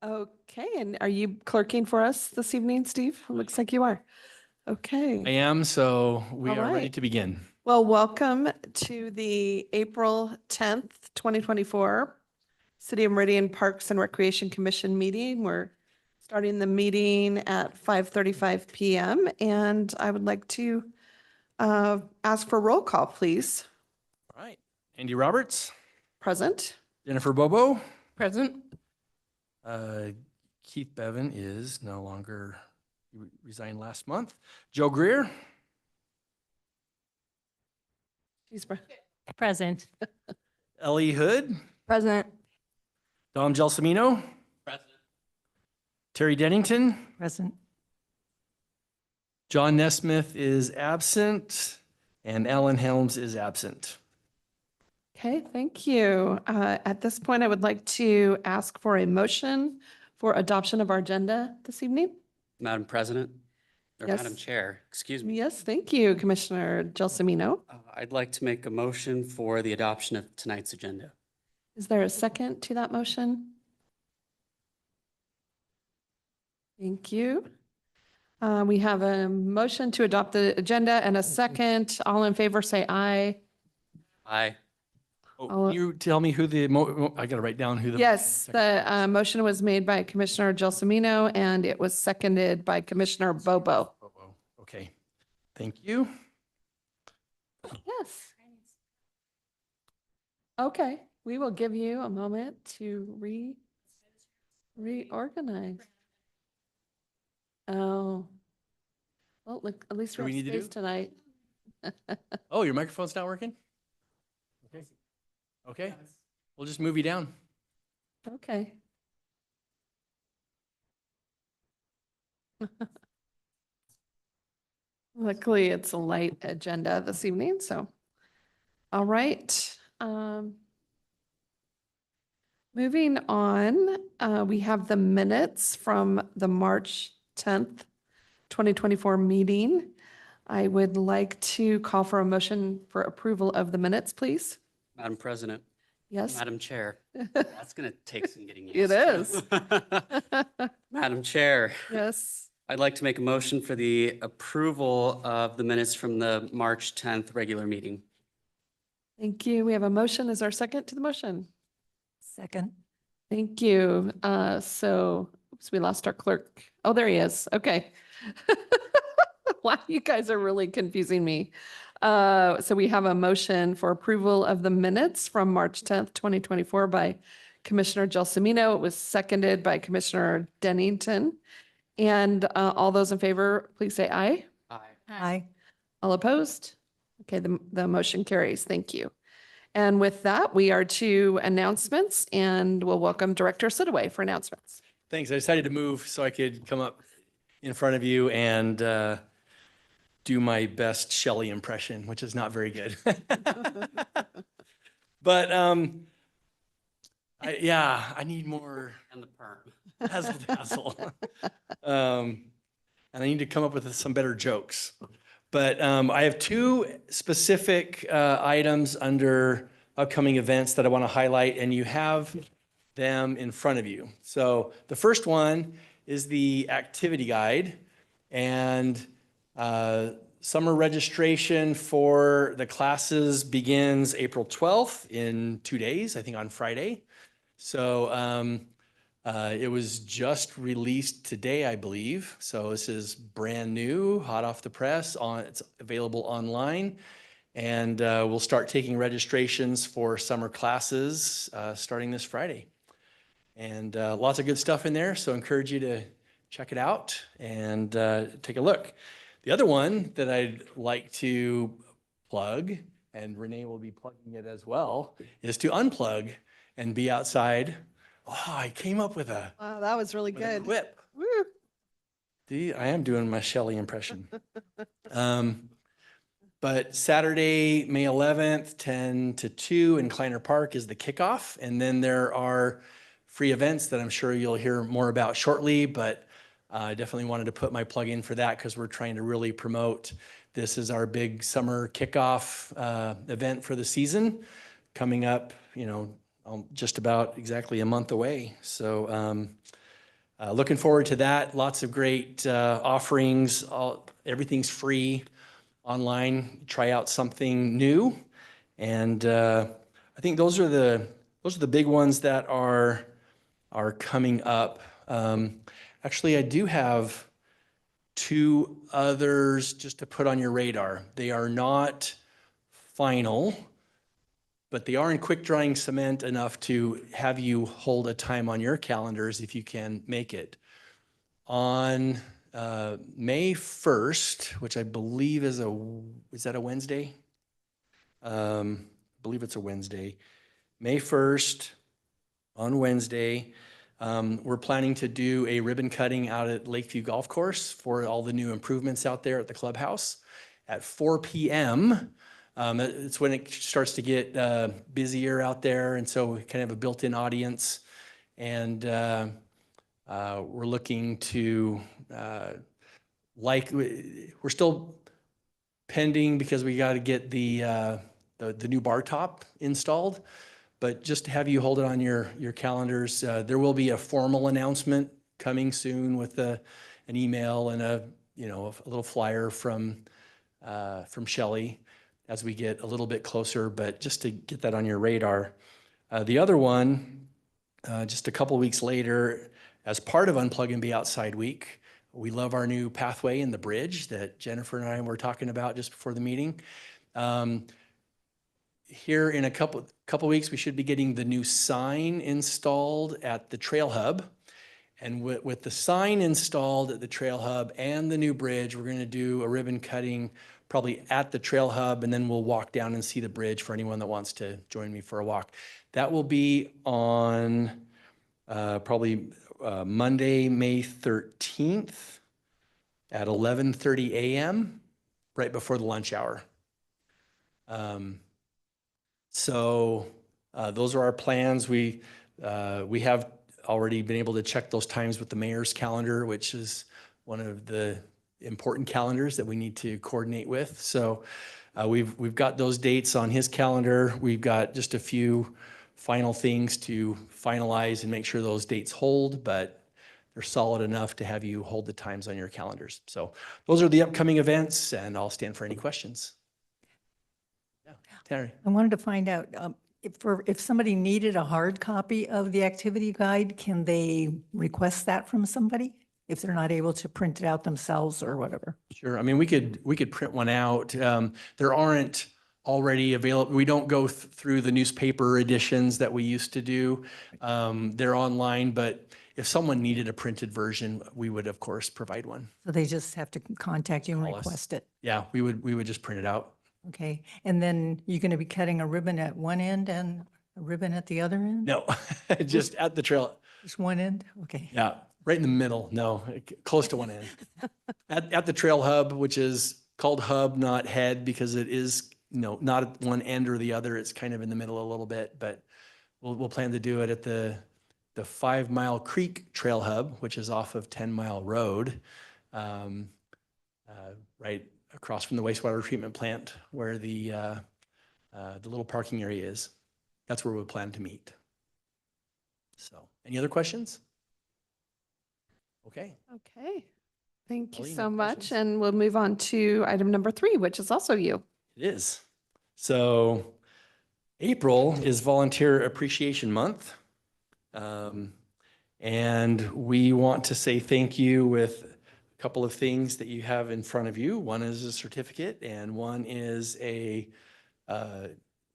Okay, and are you clerking for us this evening, Steve? Looks like you are. I Okay. am, so we All are ready right. to begin. Well, welcome to the April 10th, 2024 City of Meridian Parks and Recreation Commission meeting. We're starting the meeting at 5:35 PM, and I would like to ask for roll call, please. All right. Andy Roberts, Present? Jennifer Bobo, Present. uh, Keith Bevan is no longer, he resigned last month. Joe Greer, She's Present. Ellie Hood, Present. Dom Gelsomino, Terry Dennington, Present. John Nesmith is absent, and Alan Helms is absent. Okay, thank you. At this point, I would like to ask for a motion for adoption of our agenda this evening. Madam President, or Yes. Madam Chair, excuse me. Yes, thank you, Commissioner Gelsomino. I'd like to make a motion for the adoption of tonight's agenda. Is there a second to that motion? Thank you. We have a motion to adopt the agenda and a second. All in favor, say aye. Aye. Oh, I'll- can you tell me who I gotta write down who the. Yes, the motion was made by Commissioner Gelsomino and it was seconded by Commissioner Bobo. Okay, thank you. Yes. Okay, we will give you a moment to reorganize. Oh. Well, look, at least What do we we have need to space do? tonight. Oh, your microphone's not working? Okay. Okay, we'll just move you down. Okay. Luckily, it's a light agenda this evening, so. All right. Moving on, we have the minutes from the March 10th, 2024 meeting. I would like to call for a motion for approval of the minutes, please. Madam President, Yes? Madam Chair, that's going to take some getting It used is. to. Madam Chair, Yes. I'd like to make a motion for the approval of the minutes from the March 10th regular meeting. Thank you. We have a motion. Is there a second to the motion? Second. Thank you. Oops, we lost our clerk. Oh, there he is. Okay. Wow, you guys are really confusing me. So we have a motion for approval of the minutes from March 10th, 2024 by Commissioner Gelsomino. It was seconded by Commissioner Dennington. And all those in favor, please say aye. Aye. Aye. All opposed? Okay, the motion carries. Thank you. And with that, we are to announcements and we'll welcome Director Sitaway for announcements. Thanks. I decided to move so I could come up in front of you and do my best Shelley impression, which is not very good. But I need more And the perm. hassle dazzle. And I need to come up with some better jokes. But I have two specific items under upcoming events that I want to highlight, and you have them in front of you. So the first one is the activity guide, and summer registration for the classes begins April 12th in 2 days, I think on Friday. So it was just released today, I believe. So this is brand new, hot off the press. It's available online. And we'll start taking registrations for summer classes starting this Friday. And lots of good stuff in there. So I encourage you to check it out and take a look. The other one that I'd like to plug, and Renee will be plugging it as well, is to unplug and be outside. Oh, I came up with a Wow, that was really with a good. quip. Woo. See, I am doing my Shelley impression. But Saturday, May 11th, 10 to 2 in Kleiner Park is the kickoff. And then there are free events that I'm sure you'll hear more about shortly, but I definitely wanted to put my plug in for that because we're trying to really promote this is our big summer kickoff event for the season. coming up, just about exactly a month away. So looking forward to that. Lots of great offerings. Everything's free online. Try out something new. And I think those are the big ones that are coming up. Actually, I do have 2 others just to put on your radar. They are not final, but they are in quick drying cement enough to have you hold a time on your calendars if you can make it. On May 1st, which I believe is that a Wednesday? I believe it's a Wednesday. May 1st, on Wednesday, we're planning to do a ribbon cutting out at Lakeview Golf Course for all the new improvements out there at the clubhouse at 4 p.m. It's when it starts to get busier out there, and so we kind of have a built-in audience. And we're looking to, we're still pending because we got to get the new bar top installed. But just to have you hold it on your calendars, there will be a formal announcement coming soon with an email and a little flyer from Shelley as we get a little bit closer. But just to get that on your radar, the other one, just a couple weeks later, as part of Unplug and Be Outside Week, we love our new pathway in the bridge that Jennifer and I were talking about just before the meeting. Here in a couple weeks, we should be getting the new sign installed at the Trail Hub. And with the sign installed at the Trail Hub and the new bridge, we're going to do a ribbon cutting probably at the Trail Hub, and then we'll walk down and see the bridge for anyone that wants to join me for a walk. That will be on probably Monday, May 13th at 11:30 a.m., right before the lunch hour. So those are our plans. We have already been able to check those times with the mayor's calendar, which is one of the important calendars that we need to coordinate with. So we've got those dates on his calendar. We've got just a few final things to finalize and make sure those dates hold, but they're solid enough to have you hold the times on your calendars. So those are the upcoming events, and I'll stand for any questions. Yeah, Terry. I wanted to find out if somebody needed a hard copy of the activity guide, can they request that from somebody if they're not able to print it out themselves or whatever? Sure. I mean, we could print one out. There aren't already available. We don't go through the newspaper editions that we used to do. They're online, but if someone needed a printed version, we would of course provide one. So they just have to contact you and Call us. request it. Yeah, we would just print it out. Okay. And then you're going to be cutting a ribbon at one end and a ribbon at the other end? No, just at the trail. Just one end? Okay. Yeah, right in the middle. No, close to one end. At the Trail Hub, which is called Hub, not Head, because it is not at one end or the other. It's kind of in the middle a little bit, but we'll plan to do it at the 5 Mile Creek Trail Hub, which is off of 10 Mile Road, right across from the wastewater treatment plant where the little parking area is. That's where we plan to meet. So, any other questions? Okay. Okay. Thank you Pauline, so much. questions? And we'll move on to item number 3, which is also you. It is. So April is Volunteer Appreciation Month. And we want to say thank you with a couple of things that you have in front of you. One is a certificate and one is a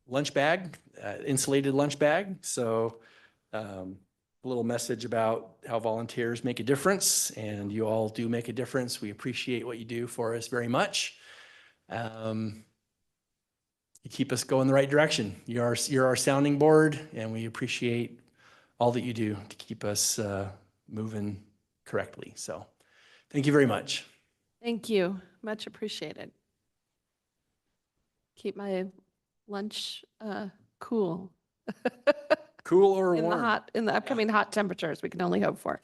lunch bag, insulated lunch bag. So a little message about how volunteers make a difference, and you all do make a difference. We appreciate what you do for us very much. You keep us going the right direction. You're our sounding board, and we appreciate all that you do to keep us moving correctly. So thank you very much. Thank you. Much appreciated. Keep my lunch cool. Cool or In warm? in the upcoming hot temperatures we can only hope for.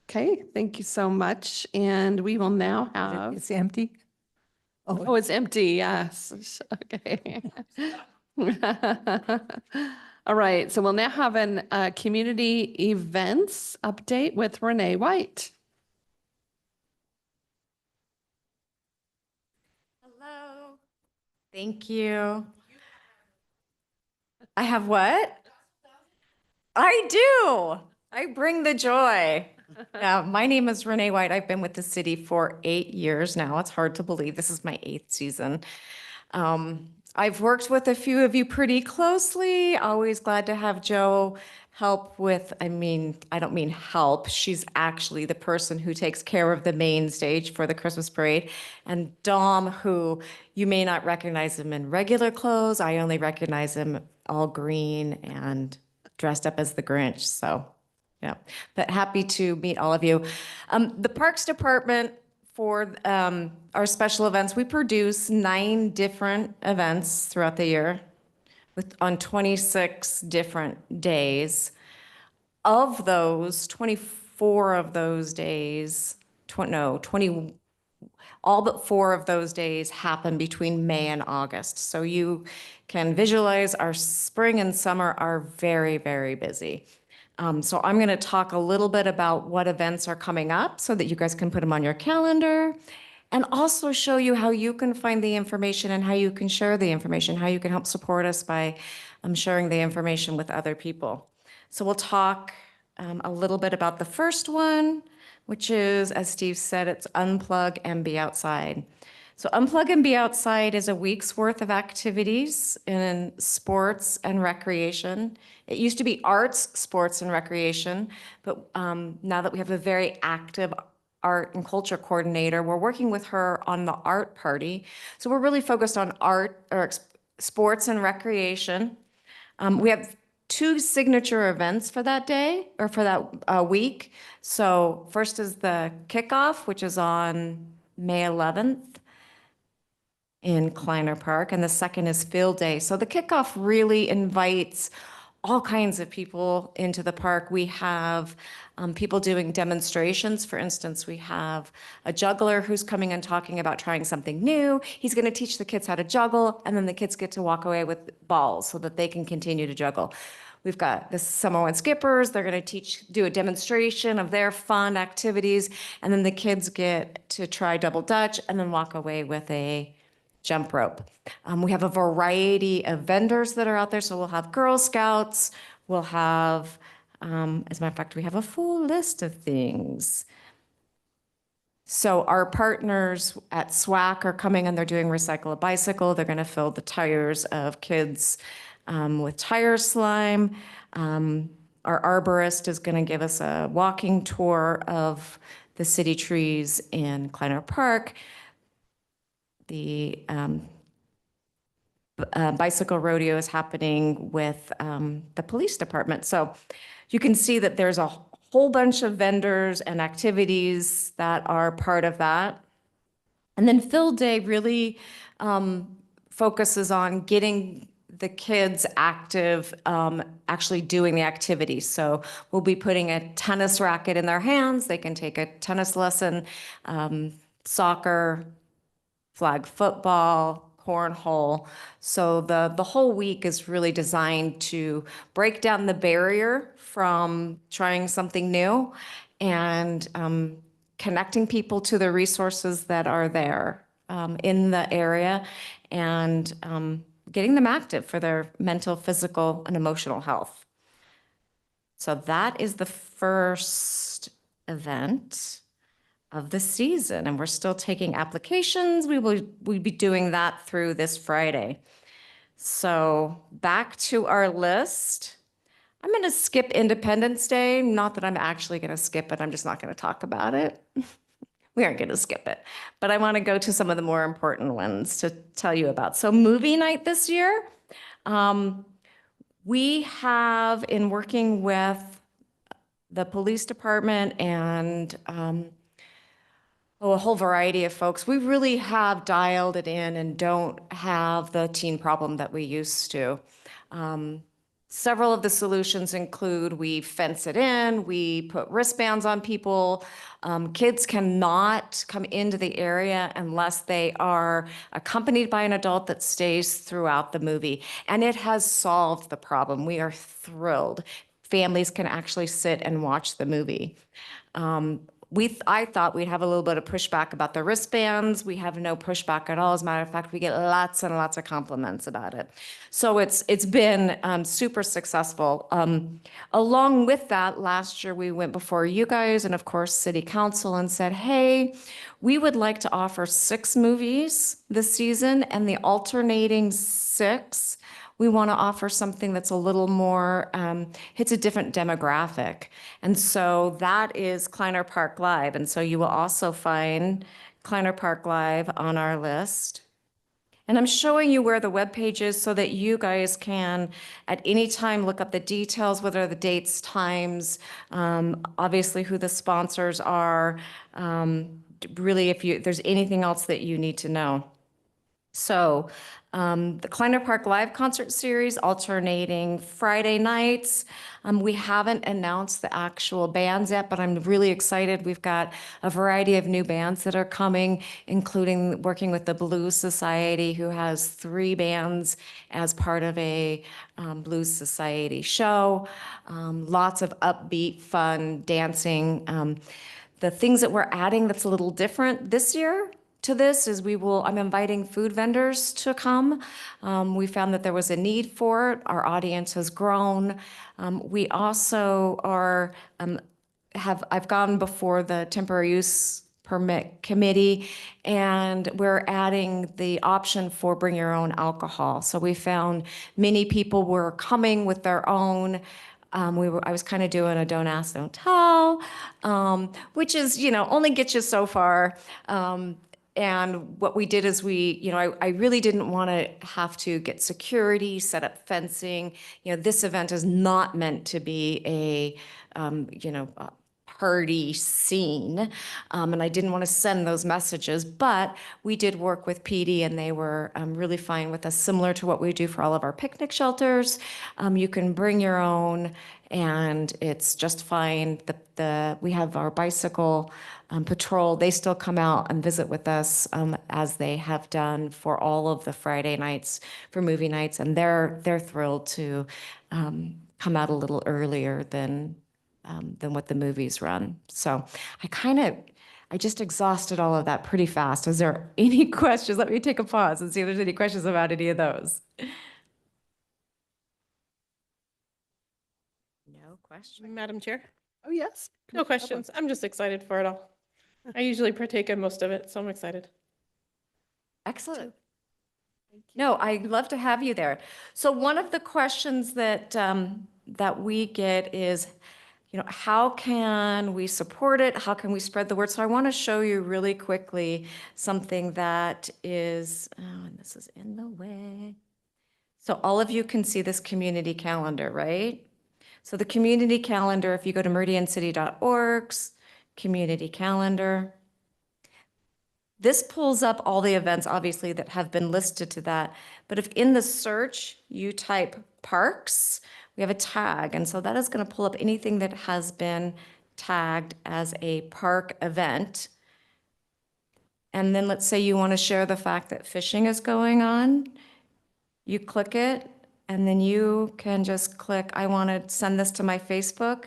Okay, thank you so much. And we will now have, It's empty? oh, it's empty, yes. Okay. All right, so we'll now have an community events update with Renee White. Hello. Thank you. I have what? I do. I bring the joy. Yeah, my name is Renee White. I've been with the city for 8 years now. It's hard to believe. This is my 8th season. I've worked with a few of you pretty closely. Always glad to have Joe help with, I don't mean help. She's actually the person who takes care of the main stage for the Christmas parade. And Dom, who you may not recognize him in regular clothes. I only recognize him all green and dressed up as the Grinch. So, yeah, but happy to meet all of you. The Parks Department, for our special events, we produce 9 different events throughout the year on 26 different days. Of those, 24 of those days, 20, all but 4 of those days happen between May and August. So you can visualize our spring and summer are very, very busy. So I'm going to talk a little bit about what events are coming up so that you guys can put them on your calendar, and also show you how you can find the information and how you can share the information, how you can help support us by sharing the information with other people. So we'll talk a little bit about the first one, which is, as Steve said, it's Unplug and Be Outside. So Unplug and Be Outside is a week's worth of activities in sports and recreation. It used to be arts, sports, and recreation, but now that we have a very active art and culture coordinator, we're working with her on the art party. So we're really focused on art or sports and recreation. We have 2 signature events for that day or for that week. So first is the kickoff, which is on May 11th. In Kleiner Park, and the second is Field Day. So the kickoff really invites all kinds of people into the park. We have people doing demonstrations. For instance, we have a juggler who's coming and talking about trying something new. He's going to teach the kids how to juggle, and then the kids get to walk away with balls so that they can continue to juggle. We've got the Samoan skippers. They're going to do a demonstration of their fun activities, and then the kids get to try double dutch and then walk away with a jump rope. We have a variety of vendors that are out there. So we'll have Girl Scouts. We'll have, as a matter of fact, we have a full list of things. So our partners at SWAC are coming and they're doing Recycle a Bicycle. They're going to fill the tires of kids with tire slime. Our arborist is going to give us a walking tour of the city trees in Kleiner Park. The bicycle rodeo is happening with the police department. So you can see that there's a whole bunch of vendors and activities that are part of that. And then Field Day really focuses on getting the kids active, actually doing the activities. So we'll be putting a tennis racket in their hands. They can take a tennis lesson, soccer, flag football, cornhole. So the whole week is really designed to break down the barrier from trying something new and connecting people to the resources that are there in the area, and getting them active for their mental, physical, and emotional health. So that is the first event of the season, and we're still taking applications. We'll be doing that through this Friday. So back to our list. I'm going to skip Independence Day. Not that I'm actually going to skip it. I'm just not going to talk about it. We aren't going to skip it. But I want to go to some of the more important ones to tell you about. So movie night this year. We have, in working with the police department and a whole variety of folks, we really have dialed it in and don't have the teen problem that we used to. Several of the solutions include we fence it in, we put wristbands on people. Kids cannot come into the area unless they are accompanied by an adult that stays throughout the movie. And it has solved the problem. We are thrilled. Families can actually sit and watch the movie. I thought we'd have a little bit of pushback about the wristbands. We have no pushback at all. As a matter of fact, we get lots and lots of compliments about it. So it's been super successful. Along with that, last year we went before you guys and of course City Council and said, hey, we would like to offer 6 movies this season, and the alternating 6, we want to offer something that's a little more, hits a different demographic. And so that is Kleiner Park Live. And so you will also find Kleiner Park Live on our list. And I'm showing you where the webpage is so that you guys can at any time look up the details, whether the dates, times, obviously who the sponsors are, really if there's anything else that you need to know. So the Kleiner Park Live Concert Series alternating Friday nights. We haven't announced the actual bands yet, but I'm really excited. We've got a variety of new bands that are coming, including working with the Blues Society, who has 3 bands as part of a Blues Society show. Lots of upbeat, fun, dancing. The things that we're adding that's a little different this year to this is I'm inviting food vendors to come. We found that there was a need for it. Our audience has grown. We also are, I've gone before the temporary use permit committee, and we're adding the option for bring your own alcohol. So we found many people were coming with their own. I was kind of doing a don't ask, don't tell, which is, only gets you so far. And what we did is I really didn't want to have to get security, set up fencing. This event is not meant to be a party scene. And I didn't want to send those messages, but we did work with PD and they were really fine with us, similar to what we do for all of our picnic shelters. You can bring your own and it's just fine. We have our bicycle patrol. They still come out and visit with us as they have done for all of the Friday nights for movie nights. And they're thrilled to come out a little earlier than what the movies run. So I just exhausted all of that pretty fast. Is there any questions? Let me take a pause and see if there's any questions about any of those. No questions? Madam Chair? Oh, yes. No questions. I'm just excited for it all. I usually partake in most of it, so I'm excited. Excellent. No, I'd love to have you there. So one of the questions that we get is, how can we support it? How can we spread the word? So I want to show you really quickly something that is, and this is in the way. So all of you can see this community calendar, right? So the community calendar, if you go to meridiancity.org's community calendar, this pulls up all the events, obviously, that have been listed to that. But if in the search you type parks, we have a tag. And so that is going to pull up anything that has been tagged as a park event. And then let's say you want to share the fact that fishing is going on. You click it, and then you can just click, I want to send this to my Facebook.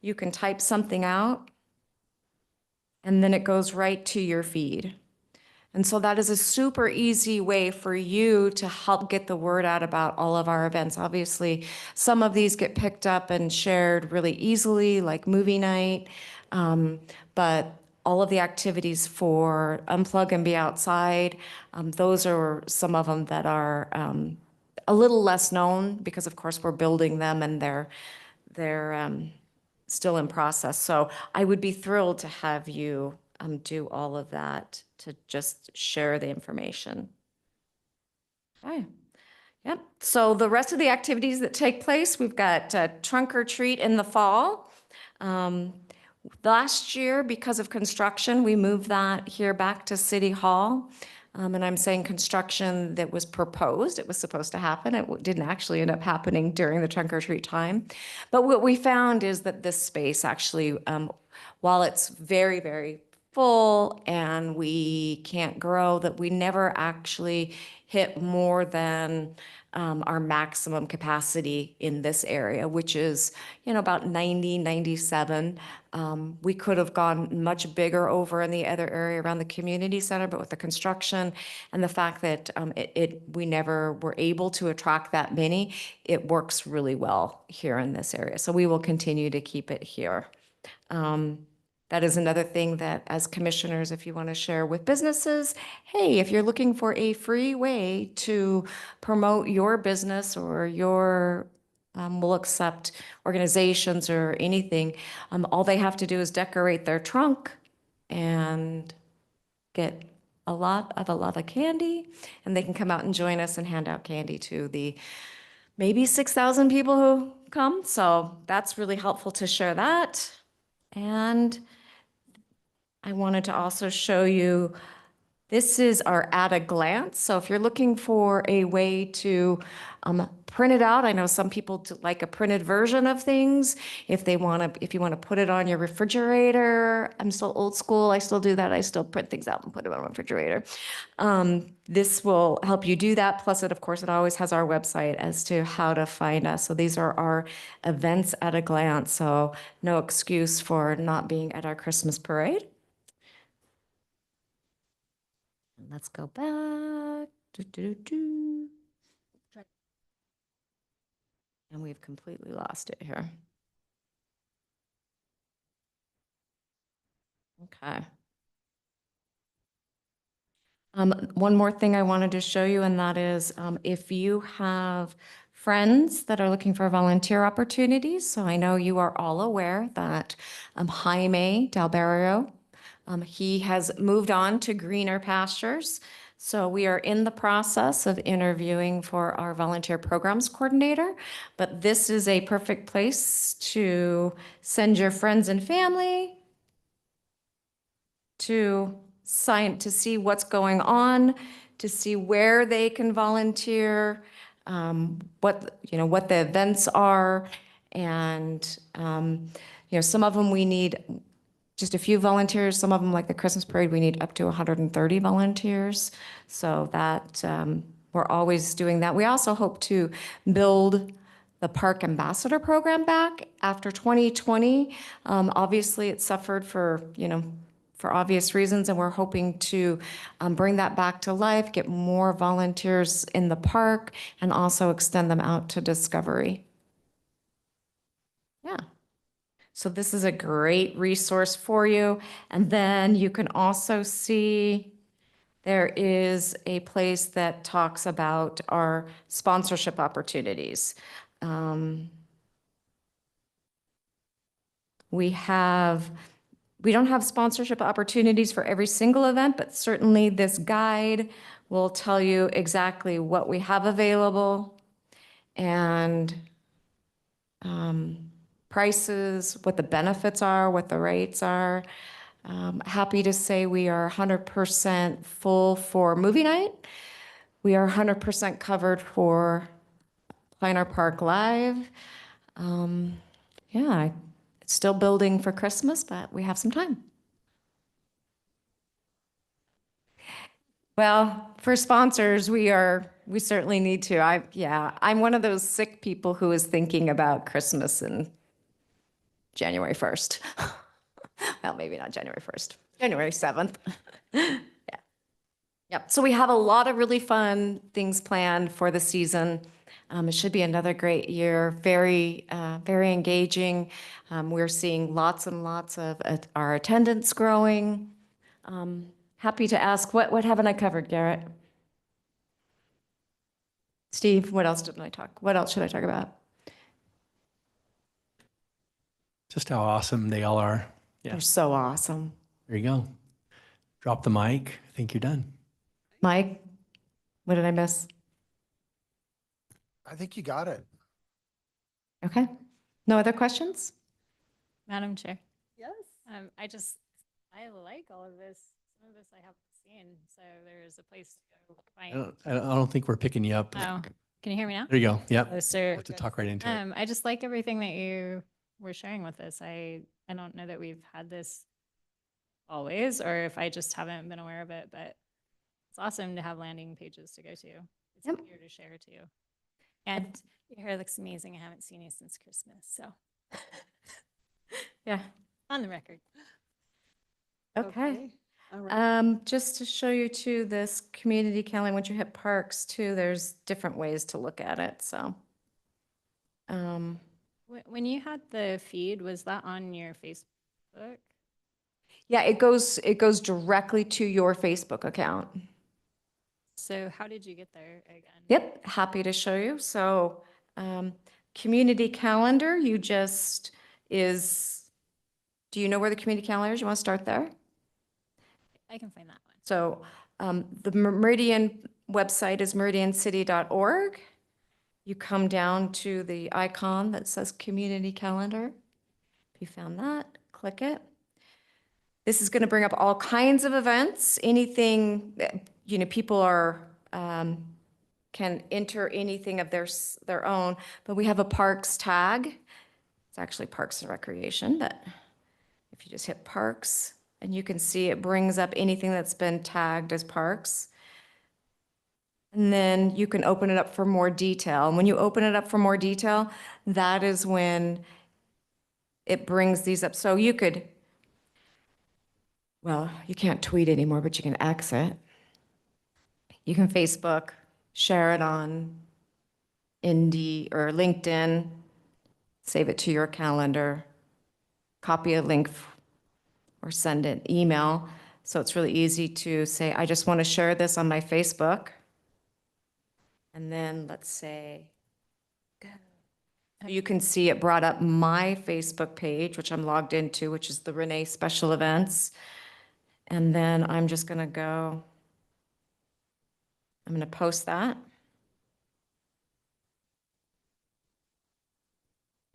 You can type something out, and then it goes right to your feed. And so that is a super easy way for you to help get the word out about all of our events. Obviously, some of these get picked up and shared really easily, like movie night, but all of the activities for Unplug and Be Outside, those are some of them that are a little less known because, of course, we're building them and they're still in process. So I would be thrilled to have you do all of that to just share the information. Okay. Yep. So the rest of the activities that take place, we've got Trunk or Treat in the fall. Last year, because of construction, we moved that here back to City Hall. And I'm saying construction that was proposed, it was supposed to happen. It didn't actually end up happening during the trunk or treat time. But what we found is that this space actually, while it's very, very full and we can't grow, that we never actually hit more than our maximum capacity in this area, which is, about 90, 97. We could have gone much bigger over in the other area around the community center, but with the construction and the fact that we never were able to attract that many, it works really well here in this area. So we will continue to keep it here. That is another thing that as commissioners, if you want to share with businesses, hey, if you're looking for a free way to promote your business or your, we'll accept organizations or anything, all they have to do is decorate their trunk and get a lot of candy, and they can come out and join us and hand out candy to the maybe 6,000 people who come. So that's really helpful to share that. And I wanted to also show you, this is our at a glance. So if you're looking for a way to print it out, I know some people like a printed version of things. If you want to put it on your refrigerator, I'm still old school. I still do that. I still print things out and put it on my refrigerator. This will help you do that. Plus, of course, it always has our website as to how to find us. So these are our events at a glance. So no excuse for not being at our Christmas parade. Let's go back. And we've completely lost it here. Okay. One more thing I wanted to show you, and that is if you have friends that are looking for volunteer opportunities. So I know you are all aware that Jaime Dalberrio, he has moved on to greener pastures. So we are in the process of interviewing for our volunteer programs coordinator, but this is a perfect place to send your friends and family to see what's going on, to see where they can volunteer, what the events are, and some of them we need just a few volunteers. Some of them, like the Christmas parade, we need up to 130 volunteers. So that we're always doing that. We also hope to build the Park Ambassador program back after 2020. Obviously, it suffered for obvious reasons, and we're hoping to bring that back to life, get more volunteers in the park, and also extend them out to Discovery. Yeah. So this is a great resource for you. And then you can also see there is a place that talks about our sponsorship opportunities. We don't have sponsorship opportunities for every single event, but certainly this guide will tell you exactly what we have available and prices, what the benefits are, what the rates are. Happy to say we are 100% full for movie night. We are 100% covered for Pioneer Park Live. Yeah, it's still building for Christmas, but we have some time. Well, for sponsors, we certainly need to. I'm one of those sick people who is thinking about Christmas in January 1st. Well, maybe not January 1st, January 7th. Yeah. Yep. So we have a lot of really fun things planned for the season. It should be another great year, very engaging. We're seeing lots and lots of our attendance growing. Happy to ask, what haven't I covered, Garrett? Steve, what else should I talk about? Just how awesome they all are. Yeah, They're so awesome. there you go. Drop the mic. I think you're done. Mike, what did I miss? I think you got it. Okay. No other questions? Madam Chair, Yes. I like all of this. Some of this I have seen, so there's a place to go I find. don't think we're picking you up. Oh, can you hear me now? There you go. Yep. Closer. Have to talk right into it. I just like everything that you were sharing with us. I don't know that we've had this always, or if I just haven't been aware of it, but it's awesome to have landing pages to go to. It's Yep. easier to share too. And your hair looks amazing. I haven't seen you since Christmas, so. Yeah, on the record. Okay. All right. Just to show you too, this community calendar, once you hit parks too, there's different ways to look at it, so. When you had the feed, was that on your Facebook? Yeah, it goes directly to your Facebook account. So how did you get there again? Yep, happy to show you. So, community calendar, do you know where the community calendar is? You want to start there? I can find that one. So, the Meridian website is meridiancity.org. You come down to the icon that says community calendar. If you found that, click it. This is going to bring up all kinds of events, anything that, people can enter anything of their own, but we have a parks tag. It's actually Parks and Recreation, but if you just hit parks, and you can see it brings up anything that's been tagged as parks. And then you can open it up for more detail. And when you open it up for more detail, that is when it brings these up. So you could, well, you can't tweet anymore, but you can X it. You can Facebook, share it on Indeed or LinkedIn, save it to your calendar, copy a link or send an email. So it's really easy to say, I just want to share this on my Facebook. And then let's say, you can see it brought up my Facebook page, which I'm logged into, which is the Renee Special Events. And then I'm just going to go, I'm going to post that.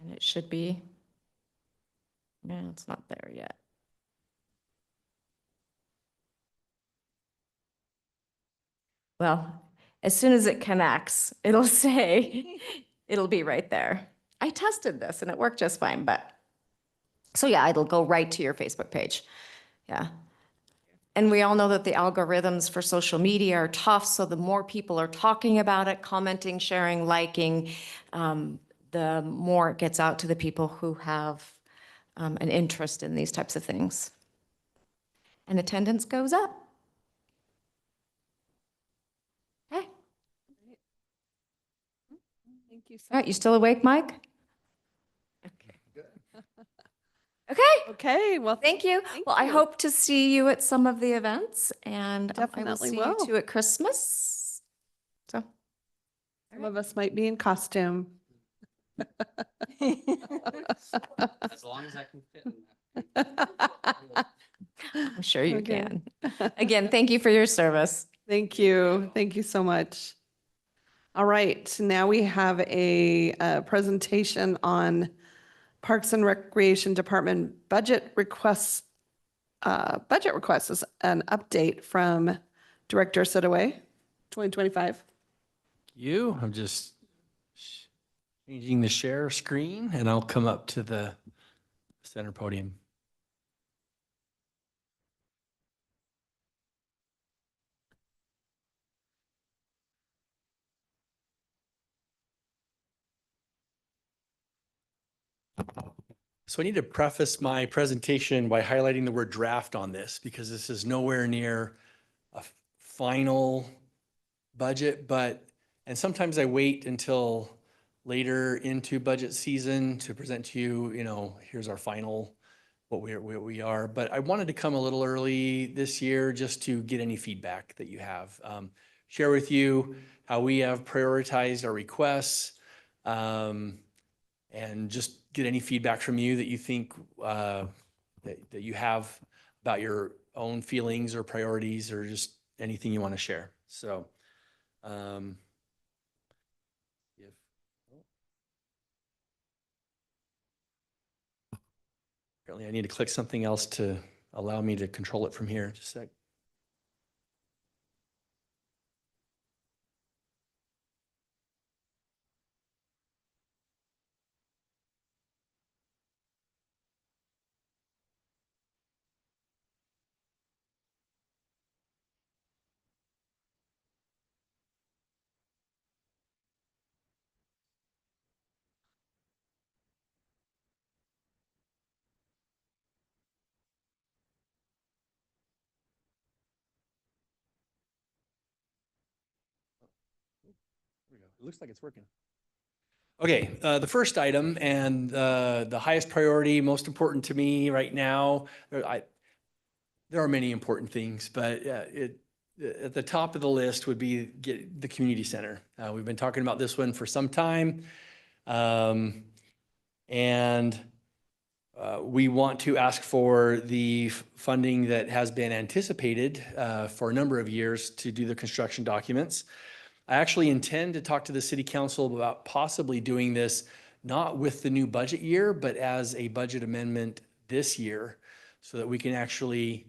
And it should be, no, it's not there yet. Well, as soon as it connects, it'll say, it'll be right there. I tested this and it worked just fine, but, so yeah, it'll go right to your Facebook page. Yeah. And we all know that the algorithms for social media are tough, so the more people are talking about it, commenting, sharing, liking, the more it gets out to the people who have an interest in these types of things. And attendance goes up. Okay. Thank you so All right, you still awake, Mike? Okay, Okay, well, thank you. Thank Well, I you. hope to see you at some of the events, and I will Definitely see will. you too at Christmas. So, some of us might be in costume. As long as I can fit in that. I'm sure you Okay. can. Again, thank you for your service. Thank you. Thank you so much. All right, now we have a presentation on Parks and Recreation Department budget requests. Budget requests is an update from Director Sitaway, 2025. I'm just changing the share screen and I'll come up to the center podium. So I need to preface my presentation by highlighting the word draft on this because this is nowhere near a final budget, and sometimes I wait until later into budget season to present to you, here's our final, what we are. But I wanted to come a little early this year just to get any feedback that you have. Share with you how we have prioritized our requests, and just get any feedback from you that you think that you have about your own feelings or priorities or just anything you want to share. So apparently I need to click something else to allow me to control it from here. Just a sec. It looks like it's working. Okay, the first item and the highest priority, most important to me right now, there are many important things, but at the top of the list would be get the community center. We've been talking about this one for some time. And we want to ask for the funding that has been anticipated for a number of years to do the construction documents. I actually intend to talk to the city council about possibly doing this, not with the new budget year, but as a budget amendment this year, so that we can actually,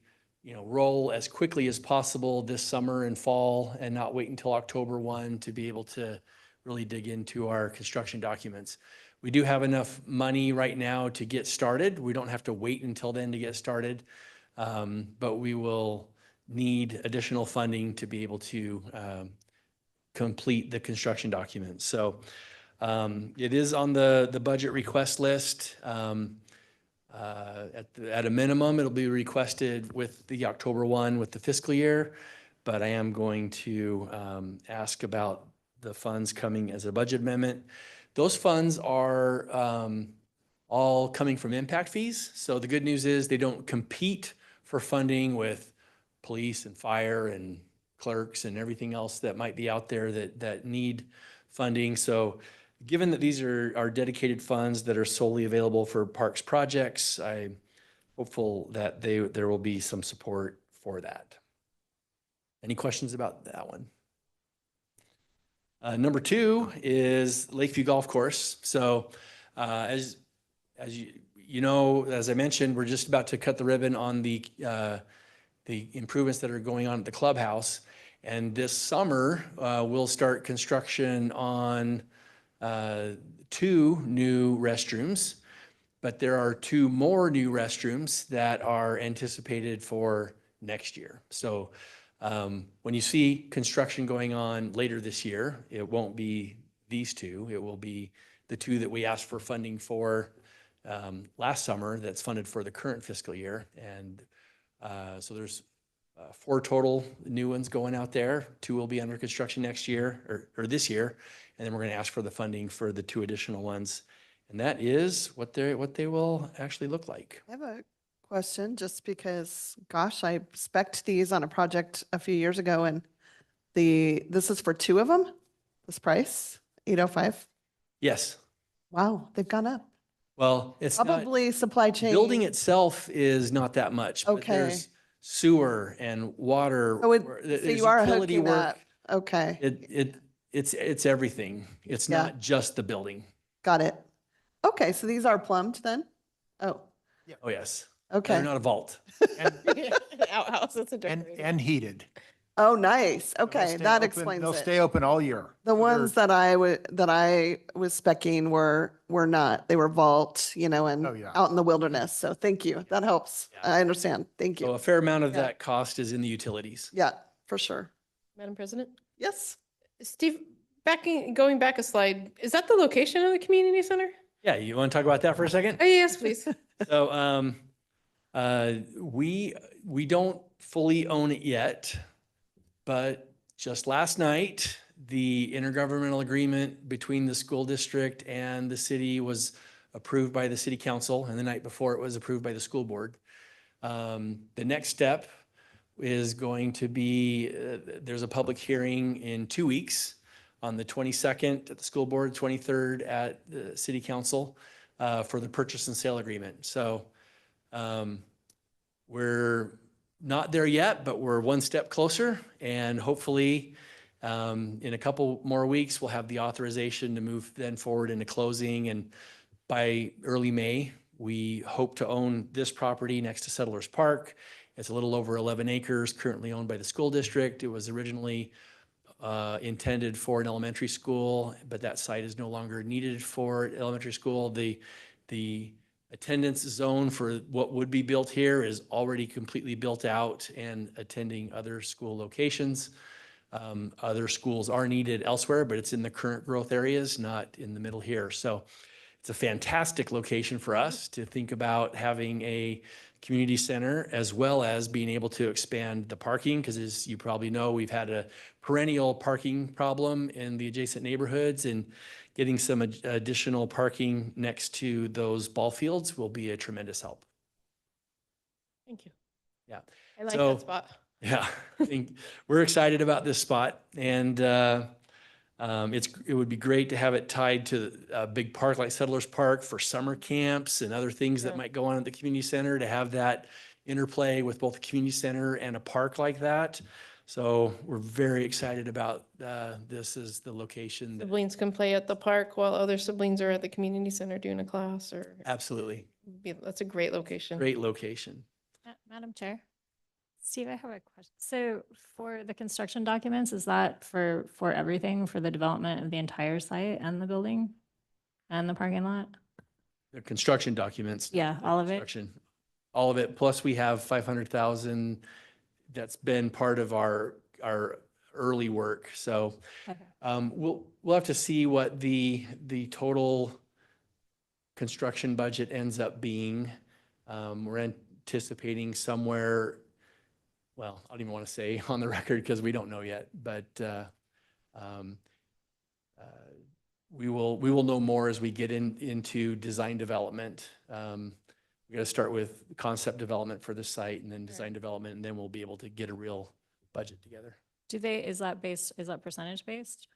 roll as quickly as possible this summer and fall and not wait until October 1 to be able to really dig into our construction documents. We do have enough money right now to get started. We don't have to wait until then to get started, but we will need additional funding to be able to complete the construction documents. So it is on the budget request list. At a minimum, it'll be requested with the October 1 with the fiscal year, but I am going to ask about the funds coming as a budget amendment. Those funds are all coming from impact fees. So the good news is they don't compete for funding with police and fire and clerks and everything else that might be out there that need funding. So given that these are dedicated funds that are solely available for parks projects, I'm hopeful that there will be some support for that. Any questions about that one? Number 2 is Lakeview Golf Course. So as you know, as I mentioned, we're just about to cut the ribbon on the improvements that are going on at the clubhouse. And this summer, we'll start construction on 2 new restrooms, but there are 2 more new restrooms that are anticipated for next year. So when you see construction going on later this year, it won't be these 2. It will be the 2 that we asked for funding for last summer that's funded for the current fiscal year. And so there's 4 total new ones going out there. 2 will be under construction next year or this year. And then we're going to ask for the funding for the 2 additional ones. And that is what they will actually look like. I have a question just because, gosh, I spec'd these on a project a few years ago and this is for 2 of them, this price, 805. Yes. Wow, they've gone up. Well, it's not, Probably supply chain. building itself is not that much. But Okay. there's sewer and water. So there's you are utility hooking work. up. Okay, It's everything. It's Yeah. not just the building. got it. Okay, so these are plumbed then? Oh, Oh, yes. okay. They're not a vault. Outhouse, it's a And, decorated. and heated. Oh, nice. They'll Okay, stay that open- explains They'll it. stay open all year. The So ones they're- that I was specking were not. They were vault, and Oh, yeah. out in the wilderness. So thank you. That helps. Yeah. I understand. Thank So you. a fair amount of Yeah. that cost is in the utilities. Yeah, for sure. Madam President? Yes. Steve, going back a slide, is that the location of the community center? Yeah, you want to talk about that for a second? Oh, yes, please. So we don't fully own it yet, but just last night, the intergovernmental agreement between the school district and the city was approved by the city council, and the night before it was approved by the school board. The next step is going to be, there's a public hearing in 2 weeks on the 22nd at the school board, 23rd at the city council for the purchase and sale agreement. So we're not there yet, but we're one step closer, and hopefully in a couple more weeks, we'll have the authorization to move then forward into closing. And by early May, we hope to own this property next to Settlers Park. It's a little over 11 acres, currently owned by the school district. It was originally intended for an elementary school, but that site is no longer needed for elementary school. The attendance zone for what would be built here is already completely built out and attending other school locations. Other schools are needed elsewhere, but it's in the current growth areas, not in the middle here. So it's a fantastic location for us to think about having a community center, as well as being able to expand the parking, because as you probably know, we've had a perennial parking problem in the adjacent neighborhoods, and getting some additional parking next to those ball fields will be a tremendous help. Thank you. Yeah. I like So- that spot. Yeah, I think we're excited about this spot, and it would be great to have it tied to a big park like Settlers Park for summer camps and other things that Yeah. might go on at the community center, to have that interplay with both the community center and a park like that. So we're very excited about this as the location. Siblings can play at the park while other siblings are at the community center doing a class, or Absolutely, that's a great location. great location. Madam Chair? Steve, I have a question. So for the construction documents, is that for everything, for the development of the entire site and the building and the parking lot? The construction documents. Yeah, all of it? Construction, all of it. Plus we have 500,000 that's been part of our early work. So Okay. we'll have to see what the total construction budget ends up being. We're anticipating somewhere, well, I don't even want to say on the record because we don't know yet, but we will know more as we get into design development. We got to start with concept development for the site, and then design development, and then we'll be able to get a real budget together. Is that percentage based?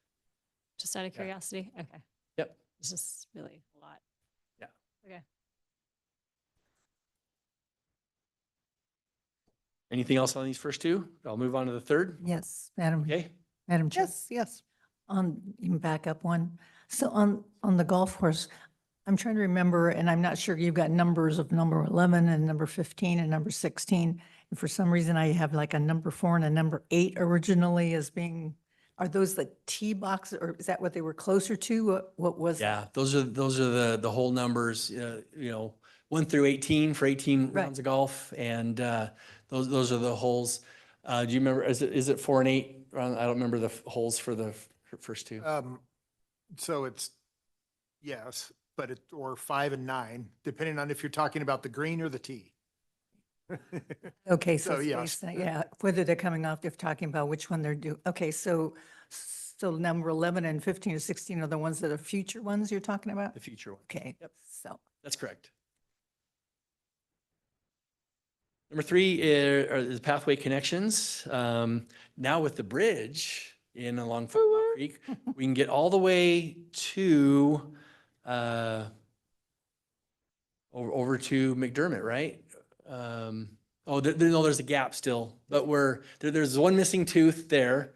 Just out of Yeah. curiosity? Okay. Yep. It's just really a lot. Yeah. Okay. Anything else on these first two? I'll move on to the third. Yes, Okay. Madam Chair. Yes. You can back up one. So on the golf course, I'm trying to remember, and I'm not sure, you've got numbers of number 11 and number 15 and number 16. And for some reason, I have like a number 4 and a number 8 originally as being, are those the tee boxes, or is that what they were closer to? What was? Yeah, those are the whole numbers, 1 through 18 for 18 Right. rounds of golf. And those are the holes. Do you remember, is it 4 and 8? I don't remember the holes for the first two. So it's, yes, but or 5 and 9, depending on if you're talking about the green or the tee. Okay, So, so, yes. yeah, whether they're coming off, they're talking about which one they're due. Okay, so number 11 and 15 or 16 are the ones that are future ones you're talking about? The future one. Okay, Yep. so, That's correct. Number 3 is pathway connections. Now with the bridge along Football Creek, we can get all the way to over to McDermott, right? No, there's a gap still, but there's one missing tooth there.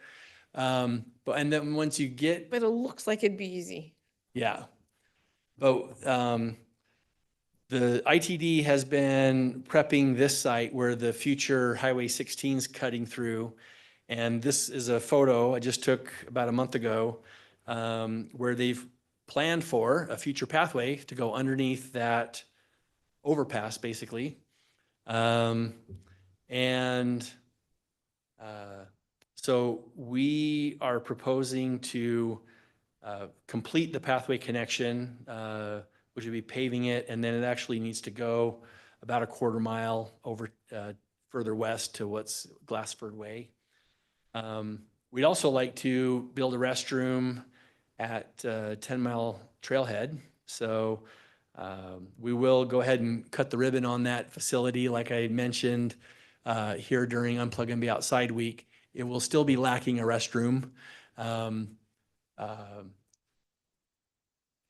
And then once you get, But it looks like it'd be easy. yeah. But the ITD has been prepping this site where the future Highway 16 is cutting through. And this is a photo I just took about a month ago, where they've planned for a future pathway to go underneath that overpass, basically. So we are proposing to complete the pathway connection, which would be paving it, and then it actually needs to go about a 1/4 mile over further west to what's Glassford Way. We'd also like to build a restroom at 10 Mile Trailhead. So we will go ahead and cut the ribbon on that facility. Like I mentioned here during Unplug and Be Outside Week, it will still be lacking a restroom.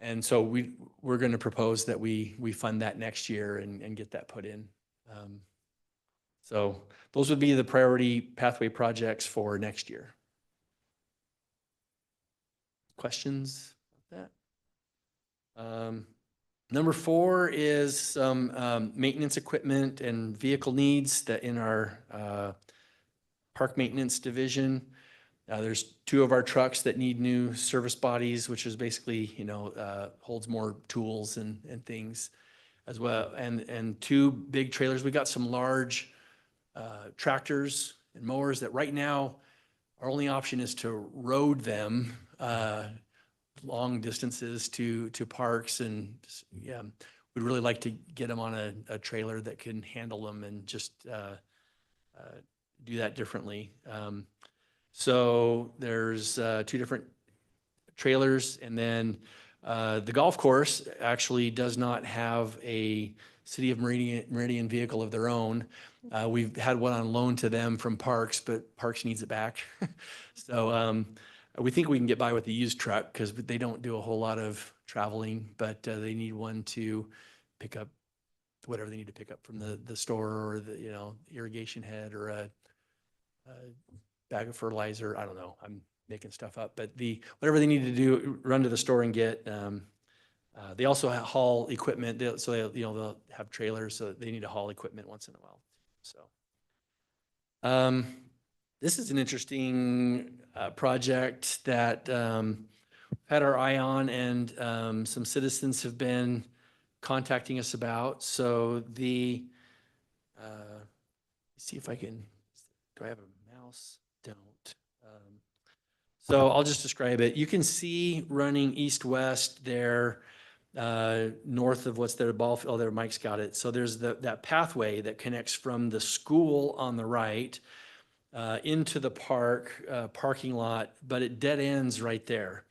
And so we're going to propose that we fund that next year and get that put in. So those would be the priority pathway projects for next year. Questions about that? Number 4 is some maintenance equipment and vehicle needs that in our park maintenance division. There's 2 of our trucks that need new service bodies, which is basically, holds more tools and things as well. And 2 big trailers. We got some large tractors and mowers that right now our only option is to road them long distances to parks. And yeah, we'd really like to get them on a trailer that can handle them and just do that differently. So there's 2 different trailers, and then the golf course actually does not have a City of Meridian vehicle of their own. We've had one on loan to them from Parks, but Parks needs it back. So we think we can get by with the used truck because they don't do a whole lot of traveling, but they need one to pick up whatever they need to pick up from the store, or the, you know, irrigation head, or a bag of fertilizer. I don't know. I'm making stuff up, but whatever they need to do, run to the store and get. They also haul equipment, they'll have trailers, so they need to haul equipment once in a while. So this is an interesting project that had our eye on, and some citizens have been contacting us about. So let's see if I can, do I have a mouse? Don't. So I'll just describe it. You can see running east-west there, north of what's there, oh, there, Mike's got it. So there's that pathway that connects from the school on the right into the parking lot, but it dead ends right there.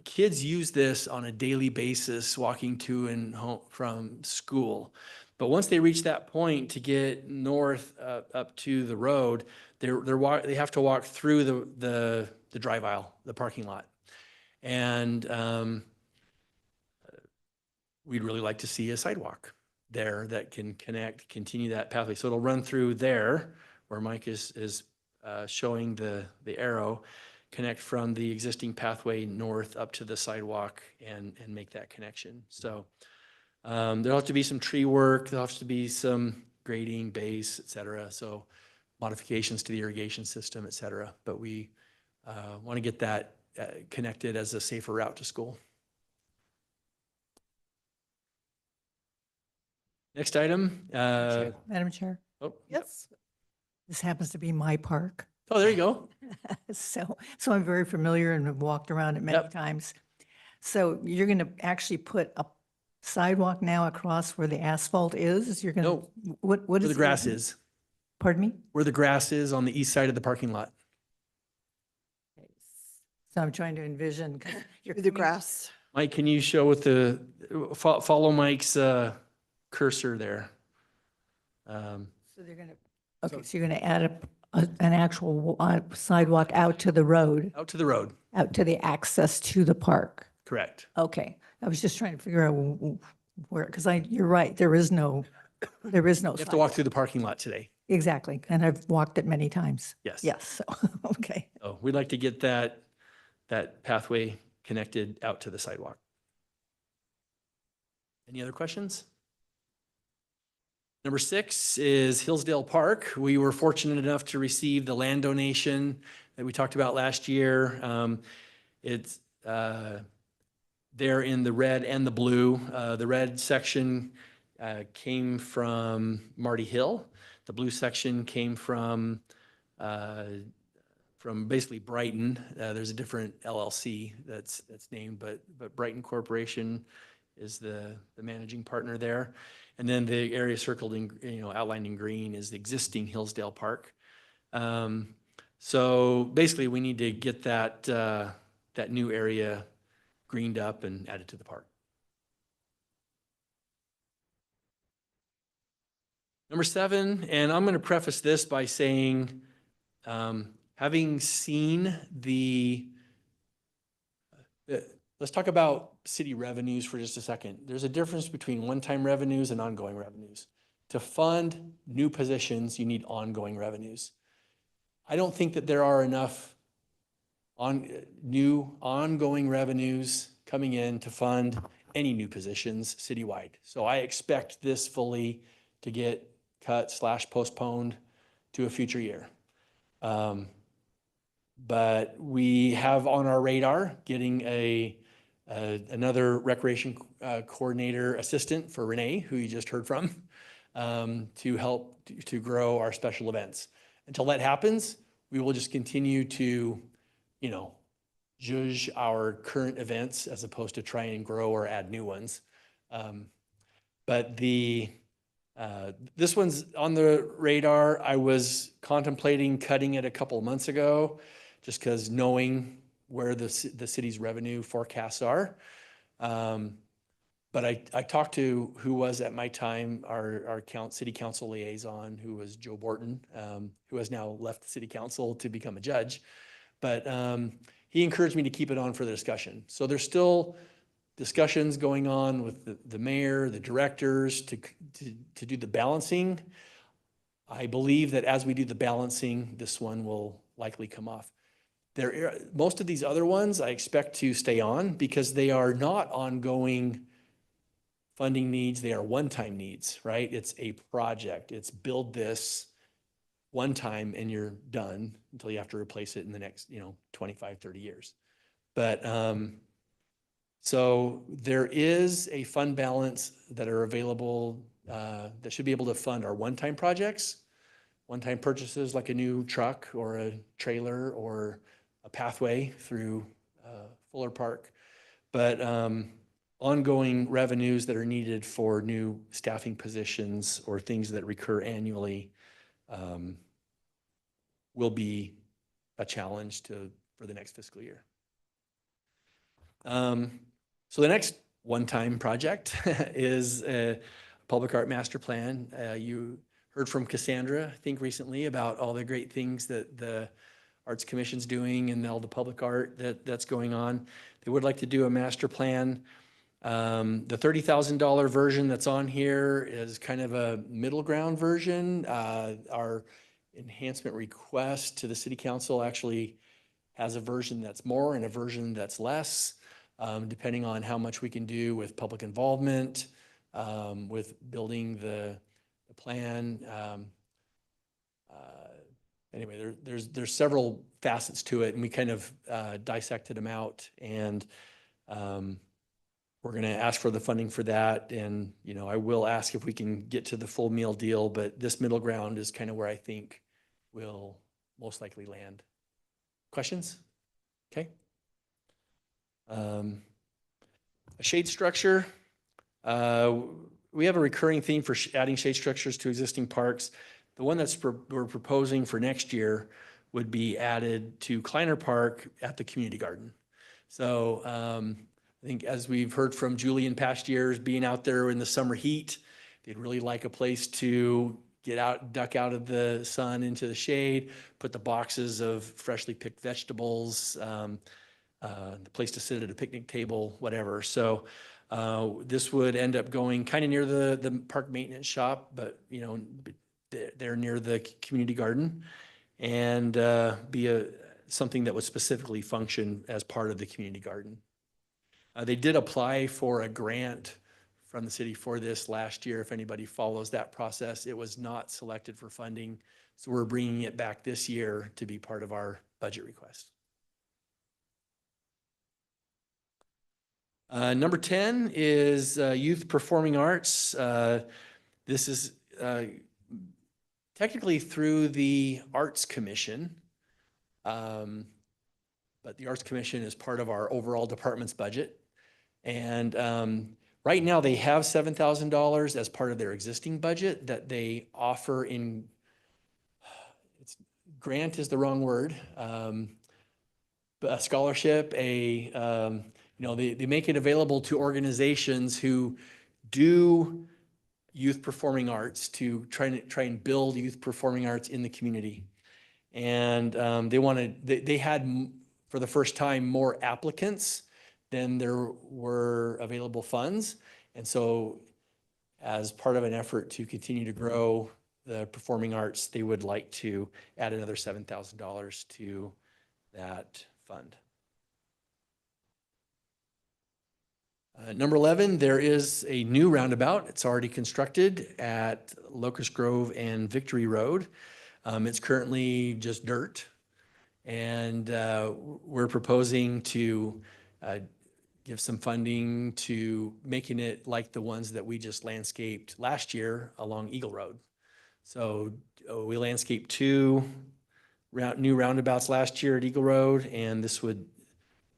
Kids use this on a daily basis walking to and home from school. But once they reach that point to get north up to the road, they have to walk through the drive aisle, the parking lot. And we'd really like to see a sidewalk there that can continue that pathway. So it'll run through there where Mike is showing the arrow, connect from the existing pathway north up to the sidewalk and make that connection. So there'll have to be some tree work, there'll have to be some grading, base, et cetera. So modifications to the irrigation system, et cetera. But we want to get that connected as a safer route to school. Next item. Madam Chair, Oh, Yes. this happens to be my park. oh, there you go. So I'm very familiar and have walked around it many Yep. times. So you're going to actually put a sidewalk now across where the asphalt is? You're going to, No, what where is? the grass is, Pardon me? where the grass is on the east side of the parking lot. So I'm trying to envision. 'cause you're The coming- grass. Mike, can you show with follow Mike's cursor there? So they're going to, okay, so you're going to add an actual sidewalk out to the road, Out to the road, out to the access to the park. correct. Okay, I was just trying to figure out where, because you're right, there is no. You have to walk sidewalk. through the parking lot today. Exactly, and I've walked it many times. Yes. Yes, so, okay. So we'd like to get that pathway connected out to the sidewalk. Any other questions? Number 6 is Hillsdale Park. We were fortunate enough to receive the land donation that we talked about last year. It's there in the red and the blue. The red section came from Marty Hill. The blue section came from basically Brighton. There's a different LLC that's named, but Brighton Corporation is the managing partner there. And then the area circled in, outlined in green is the existing Hillsdale Park. So basically we need to get that new area greened up and added to the park. Number 7, and I'm going to preface this by saying, having seen let's talk about city revenues for just a second. There's a difference between one-time revenues and ongoing revenues. To fund new positions, you need ongoing revenues. I don't think that there are enough new ongoing revenues coming in to fund any new positions citywide. So I expect this fully to get cut / postponed to a future year. But we have on our radar getting another recreation coordinator assistant for Renee, who you just heard from, to help to grow our special events. Until that happens, we will just continue to, judge our current events as opposed to try and grow or add new ones. But this one's on the radar. I was contemplating cutting it a couple of months ago, just because knowing where the city's revenue forecasts are. But I talked to who was at my time our city council liaison, who was Joe Borton, who has now left the city council to become a judge. But he encouraged me to keep it on for the discussion. So there's still discussions going on with the mayor, the directors to do the balancing. I believe that as we do the balancing, this one will likely come off. Most of these other ones I expect to stay on because they are not ongoing funding needs. They are one-time needs, right? It's a project. It's build this one time and you're done until you have to replace it in the next, 25, 30 years. But so there is a fund balance that are available that should be able to fund our one-time projects, one-time purchases like a new truck or a trailer or a pathway through Fuller Park. But ongoing revenues that are needed for new staffing positions or things that recur annually will be a challenge for the next fiscal year. So the next one-time project is a public art master plan. You heard from Cassandra, I think recently, about all the great things that the Arts Commission's doing and all the public art that's going on. They would like to do a master plan. The $30,000 version that's on here is kind of a middle ground version. Our enhancement request to the city council actually has a version that's more and a version that's less, depending on how much we can do with public involvement, with building the plan. Anyway, there's several facets to it, and we kind of dissected them out, and we're going to ask for the funding for that. And, I will ask if we can get to the full meal deal, but this middle ground is kind of where I think we'll most likely land. Questions? Okay. A shade structure. We have a recurring theme for adding shade structures to existing parks. The one we're proposing for next year would be added to Kleiner Park at the community garden. So I think as we've heard from Julie in past years, being out there in the summer heat, they'd really like a place to get out, duck out of the sun into the shade, put the boxes of freshly picked vegetables, the place to sit at a picnic table, whatever. So this would end up going kind of near the park maintenance shop, but they're near the community garden, and be something that would specifically function as part of the community garden. They did apply for a grant from the city for this last year. If anybody follows that process, it was not selected for funding. So we're bringing it back this year to be part of our budget request. Number 10 is youth performing arts. This is technically through the Arts Commission, but the Arts Commission is part of our overall department's budget. And right now they have $7,000 as part of their existing budget that they offer in, grant is the wrong word, a scholarship, they make it available to organizations who do youth performing arts to try and build youth performing arts in the community. And they had, for the first time, more applicants than there were available funds. And so as part of an effort to continue to grow the performing arts, they would like to add another $7,000 to that fund. Number 11, there is a new roundabout. It's already constructed at Locust Grove and Victory Road. It's currently just dirt. And we're proposing to give some funding to making it like the ones that we just landscaped last year along Eagle Road. So we landscaped 2 new roundabouts last year at Eagle Road, and this would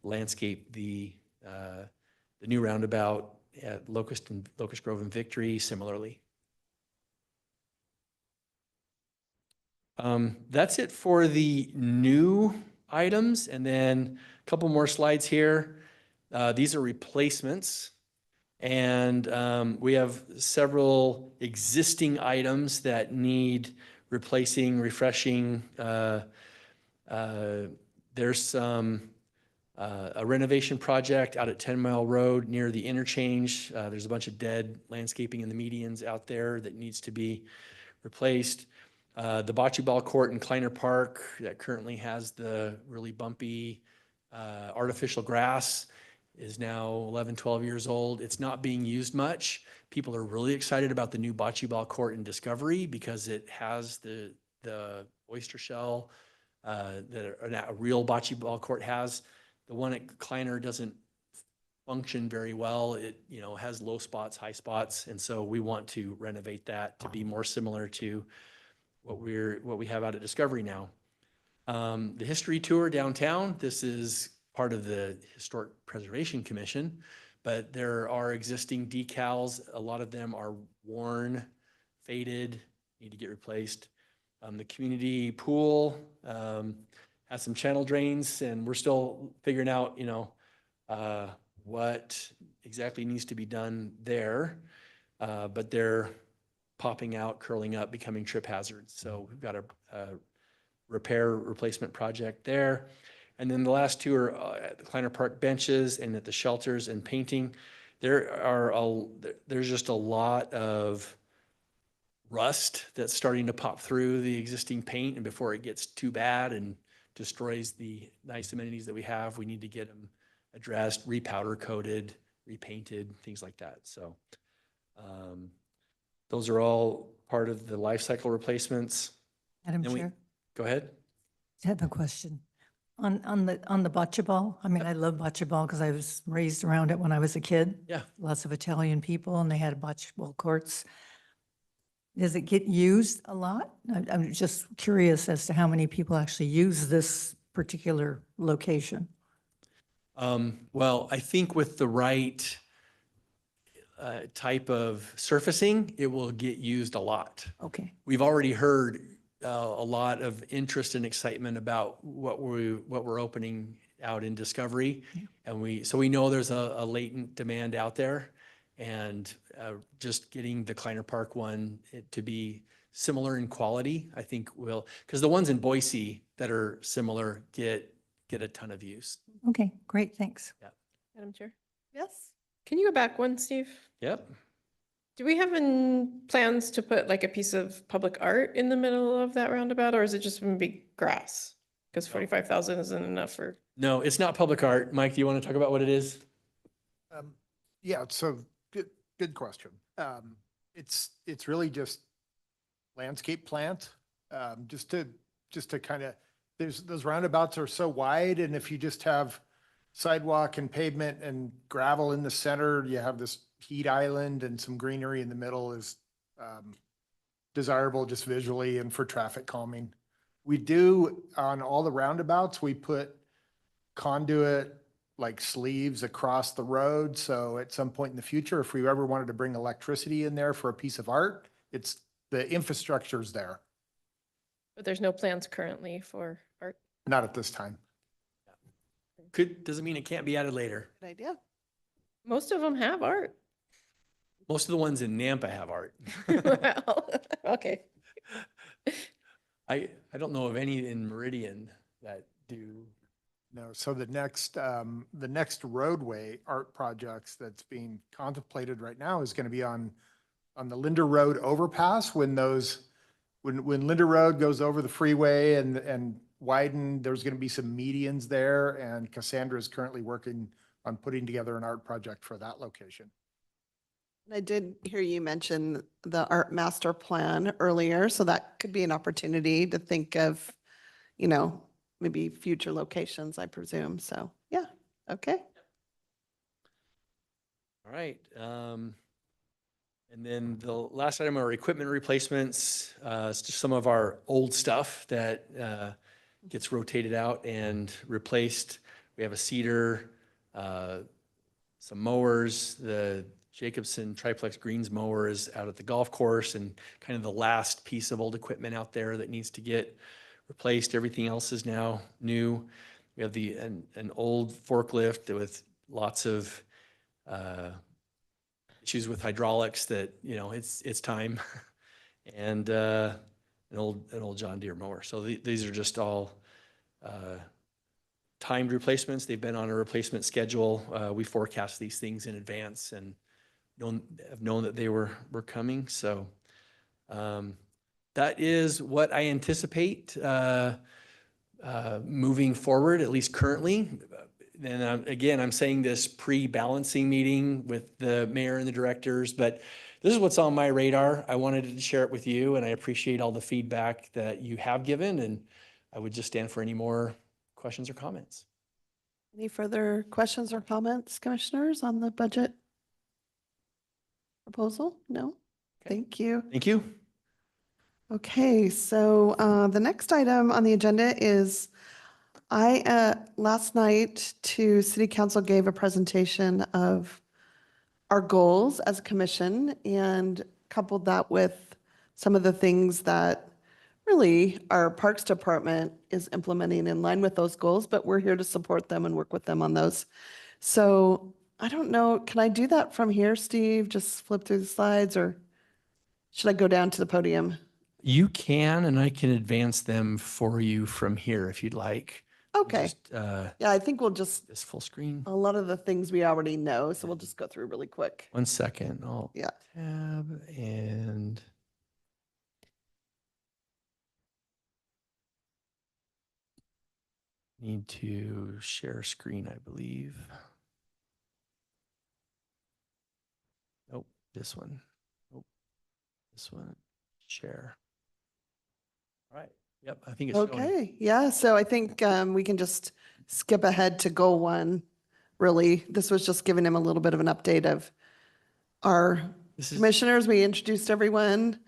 landscape the new roundabout at Locust Grove and Victory similarly. That's it for the new items. And then a couple more slides here. These are replacements. And we have several existing items that need replacing, refreshing. There's some a renovation project out at 10 Mile Road near the interchange. There's a bunch of dead landscaping in the medians out there that needs to be replaced. The bocce ball court in Kleiner Park that currently has the really bumpy artificial grass is now 11, 12 years old. It's not being used much. People are really excited about the new bocce ball court in Discovery because it has the oyster shell that a real bocce ball court has. The one at Kleiner doesn't function very well. It, you know, has low spots, high spots. And so we want to renovate that to be more similar to what we have out at Discovery now. The history tour downtown, this is part of the Historic Preservation Commission, but there are existing decals. A lot of them are worn, faded, need to get replaced. The community pool has some channel drains, and we're still figuring out, you know, what exactly needs to be done there. But they're popping out, curling up, becoming trip hazards. So we've got a repair replacement project there. And then the last two are at the Kleiner Park benches and at the shelters and painting. There's just a lot of rust that's starting to pop through the existing paint, and before it gets too bad and destroys the nice amenities that we have, we need to get them addressed, repowder coated, repainted, things like that. So those are all part of the life cycle replacements. Madam Then Chair, Go ahead. I have a question. On the bocce ball, I mean, I love bocce ball because I was raised around it when I was a kid. Yeah. Lots of Italian people, and they had bocce ball courts. Does it get used a lot? I'm just curious as to how many people actually use this particular location. Well, I think with the right type of surfacing, it will get used a lot. Okay, We've already heard a lot of interest and excitement about what we're opening out in Discovery. Yeah. And so we know there's a latent demand out there, and just getting the Kleiner Park one to be similar in quality, I think will, because the ones in Boise that are similar get a ton of use. okay, great, thanks. Madam Chair, Yes. can you go back one, Steve? Yep. Do we have plans to put like a piece of public art in the middle of that roundabout, or is it just gonna be grass? Because 45,000 isn't enough for. No, it's not public art. Mike, do you want to talk about what it is? Yeah, so good question. It's really just landscape plant, just to kind of, those roundabouts are so wide, and if you just have sidewalk and pavement and gravel in the center, you have this heat island, and some greenery in the middle is desirable just visually and for traffic calming. We do, on all the roundabouts, we put conduit like sleeves across the road. So at some point in the future, if we ever wanted to bring electricity in there for a piece of art, the infrastructure's there. But there's no plans currently for art. Not at this time. Doesn't mean it can't be added later. Good idea. Most of them have art. Most of the ones in Nampa have art. Well, okay. I don't know of any in Meridian that do. No, so the next roadway art projects that's being contemplated right now is going to be on the Linder Road overpass. When Linder Road goes over the freeway and widen, there's going to be some medians there, and Cassandra is currently working on putting together an art project for that location. I did hear you mention the art master plan earlier, so that could be an opportunity to think of, you know, maybe future locations, I presume. So, yeah, okay. All right. And then the last item are equipment replacements. It's just some of our old stuff that gets rotated out and replaced. We have a seeder, some mowers, the Jacobson triplex greens mower is out at the golf course and kind of the last piece of old equipment out there that needs to get replaced. Everything else is now new. We have an old forklift with lots of issues with hydraulics that, it's time. And an old John Deere mower. So these are just all timed replacements. They've been on a replacement schedule. We forecast these things in advance and have known that they were coming. So that is what I anticipate moving forward, at least currently. And again, I'm saying this pre-balancing meeting with the mayor and the directors, but this is what's on my radar. I wanted to share it with you, and I appreciate all the feedback that you have given, and I would just stand for any more questions or comments. Any further questions or comments, commissioners, on the budget proposal? No? Okay. Thank you. Thank you. Okay, so the next item on the agenda is last night to City Council gave a presentation of our goals as a commission and coupled that with some of the things that really our Parks Department is implementing in line with those goals, but we're here to support them and work with them on those. So I don't know, can I do that from here, Steve? Just flip through the slides, or should I go down to the podium? You can, and I can advance them for you from here if you'd like. Okay. Just, Yeah, I think we'll just, this full screen. a lot of the things we already know, so we'll just go through really quick. 1 second. I'll Yeah. tab and need to share screen, I believe. Nope, this one. Nope, this one. Share. All right. Yep, I think it's showing. Okay, yeah, so I think we can just skip ahead to goal one, really. This was just giving him a little bit of an update of our This is commissioners. We introduced everyone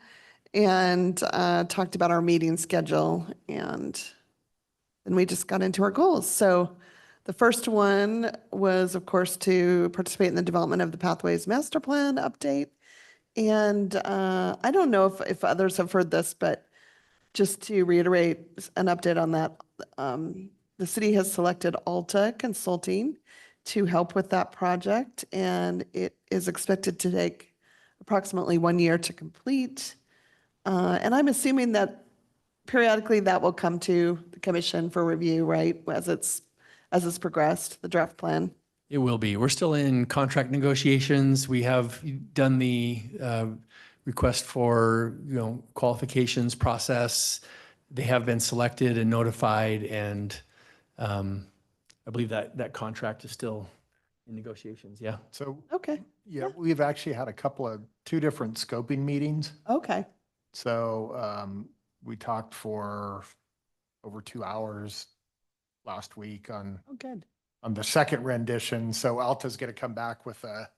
and talked about our meeting schedule, and then we just got into our goals. So the first one was, of course, to participate in the development of the Pathways Master Plan update. And I don't know if others have heard this, but just to reiterate an update on that, the city has selected Alta Consulting to help with that project, and it is expected to take approximately 1 year to complete. And I'm assuming that periodically that will come to the commission for review, right, as it's progressed, the draft plan. It will be. We're still in contract negotiations. We have done the request for, qualifications process. They have been selected and notified, and I believe that contract is still in negotiations. Yeah. So, Okay, yeah, we've actually had two different scoping meetings. okay, So we talked for over 2 hours last week on oh, good. the second rendition. So Alta's going to come back with a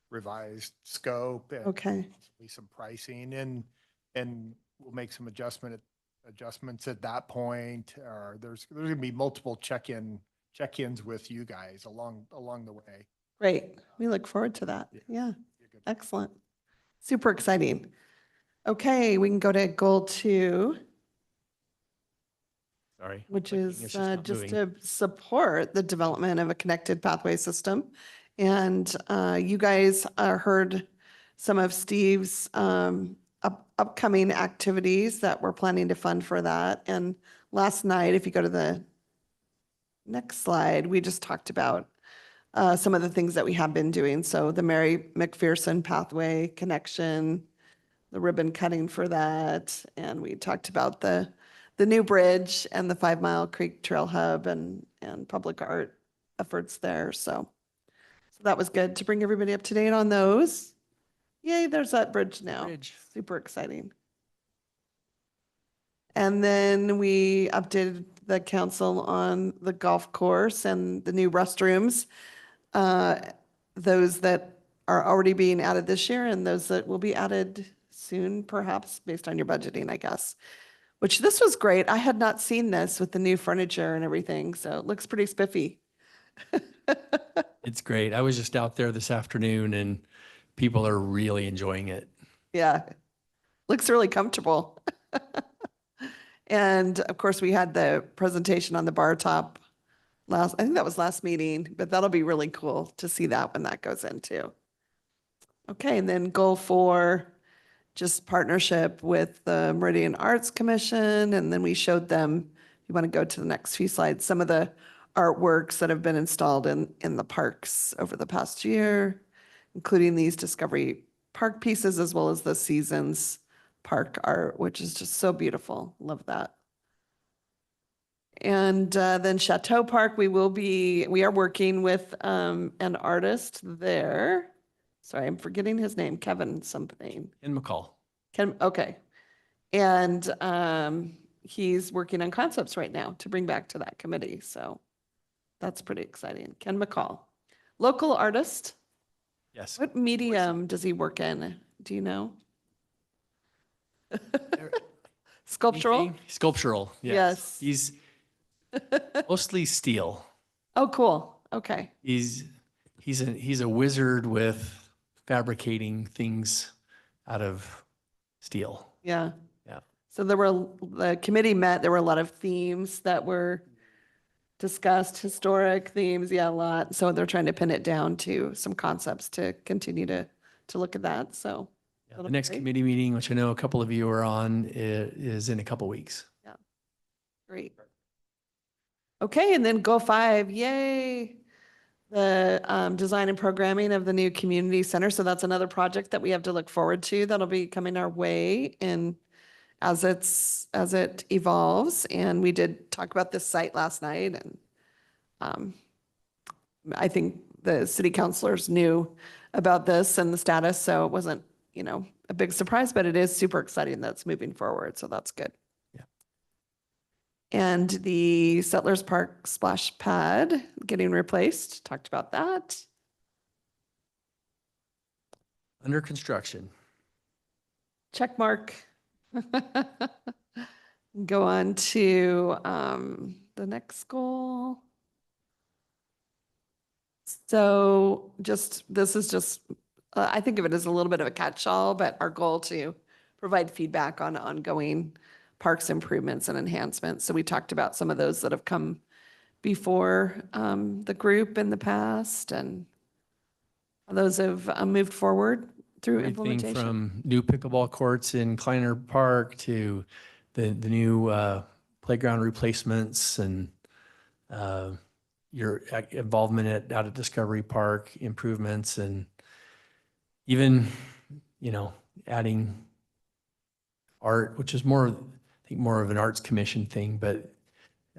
revised scope and Okay, some pricing, and we'll make some adjustments at that point. Or there's going to be multiple check-ins with you guys along the way. great. We look forward to that. Yeah, Be a good- excellent. Super exciting. Okay, we can go to goal 2, Sorry. which Clicking, is it's not just moving. to support the development of a connected pathway system. And you guys heard some of Steve's upcoming activities that we're planning to fund for that. And last night, if you go to the next slide, we just talked about some of the things that we have been doing. So the Mary McPherson pathway connection, the ribbon cutting for that. And we talked about the new bridge and the 5 Mile Creek Trail Hub and public art efforts there. So that was good to bring everybody up to date on those. Yay, there's that bridge now. Bridge. Super exciting. And then we updated the council on the golf course and the new restrooms. Those that are already being added this year and those that will be added soon, perhaps based on your budgeting, I guess. Which this was great. I had not seen this with the new furniture and everything, so it looks pretty spiffy. It's great. I was just out there this afternoon and People are really enjoying it. Yeah, looks really comfortable. And of course, we had the presentation on the bar top I think that was last meeting, but that'll be really cool to see that when that goes in too. Okay, and then goal 4, just partnership with the Meridian Arts Commission. And then we showed them, if you want to go to the next few slides, some of the artworks that have been installed in the parks over the past year, including these Discovery Park pieces, as well as the Seasons Park art, which is just so beautiful. Love that. And then Chateau Park, we are working with an artist there. Sorry, I'm forgetting his name, Kevin something. In McCall. Okay. And he's working on concepts right now to bring back to that committee. So that's pretty exciting. Ken McCall, local artist. Yes. What medium does he work in? Do you know? Sculptural? Anything? Sculptural, yes. Yes. He's mostly steel. Oh, cool. Okay. He's a wizard with fabricating things out of steel. Yeah. Yeah. So the committee met, there were a lot of themes that were discussed, historic themes, yeah, a lot. So they're trying to pin it down to some concepts to continue to look at that, so. Yeah, that'll the be next great. committee meeting, which I know a couple of you are on, is in a couple weeks. Great. Okay, and then goal 5, yay. The design and programming of the new community center. So that's another project that we have to look forward to. That'll be coming our way and as it evolves. And we did talk about this site last night, and I think the city councilors knew about this and the status, so it wasn't, a big surprise, but it is super exciting that it's moving forward. So that's good. And the Settlers Park splash pad getting replaced, talked about that. Under construction. Check mark. Go on to the next goal. So this is just, I think of it as a little bit of a catch-all, but our goal to provide feedback on ongoing parks improvements and enhancements. So we talked about some of those that have come before the group in the past, and those have moved forward through Everything implementation. from new pickleball courts in Kleiner Park to the new playground replacements and your involvement out at Discovery Park improvements, and even, adding art, which is more of an arts commission thing, but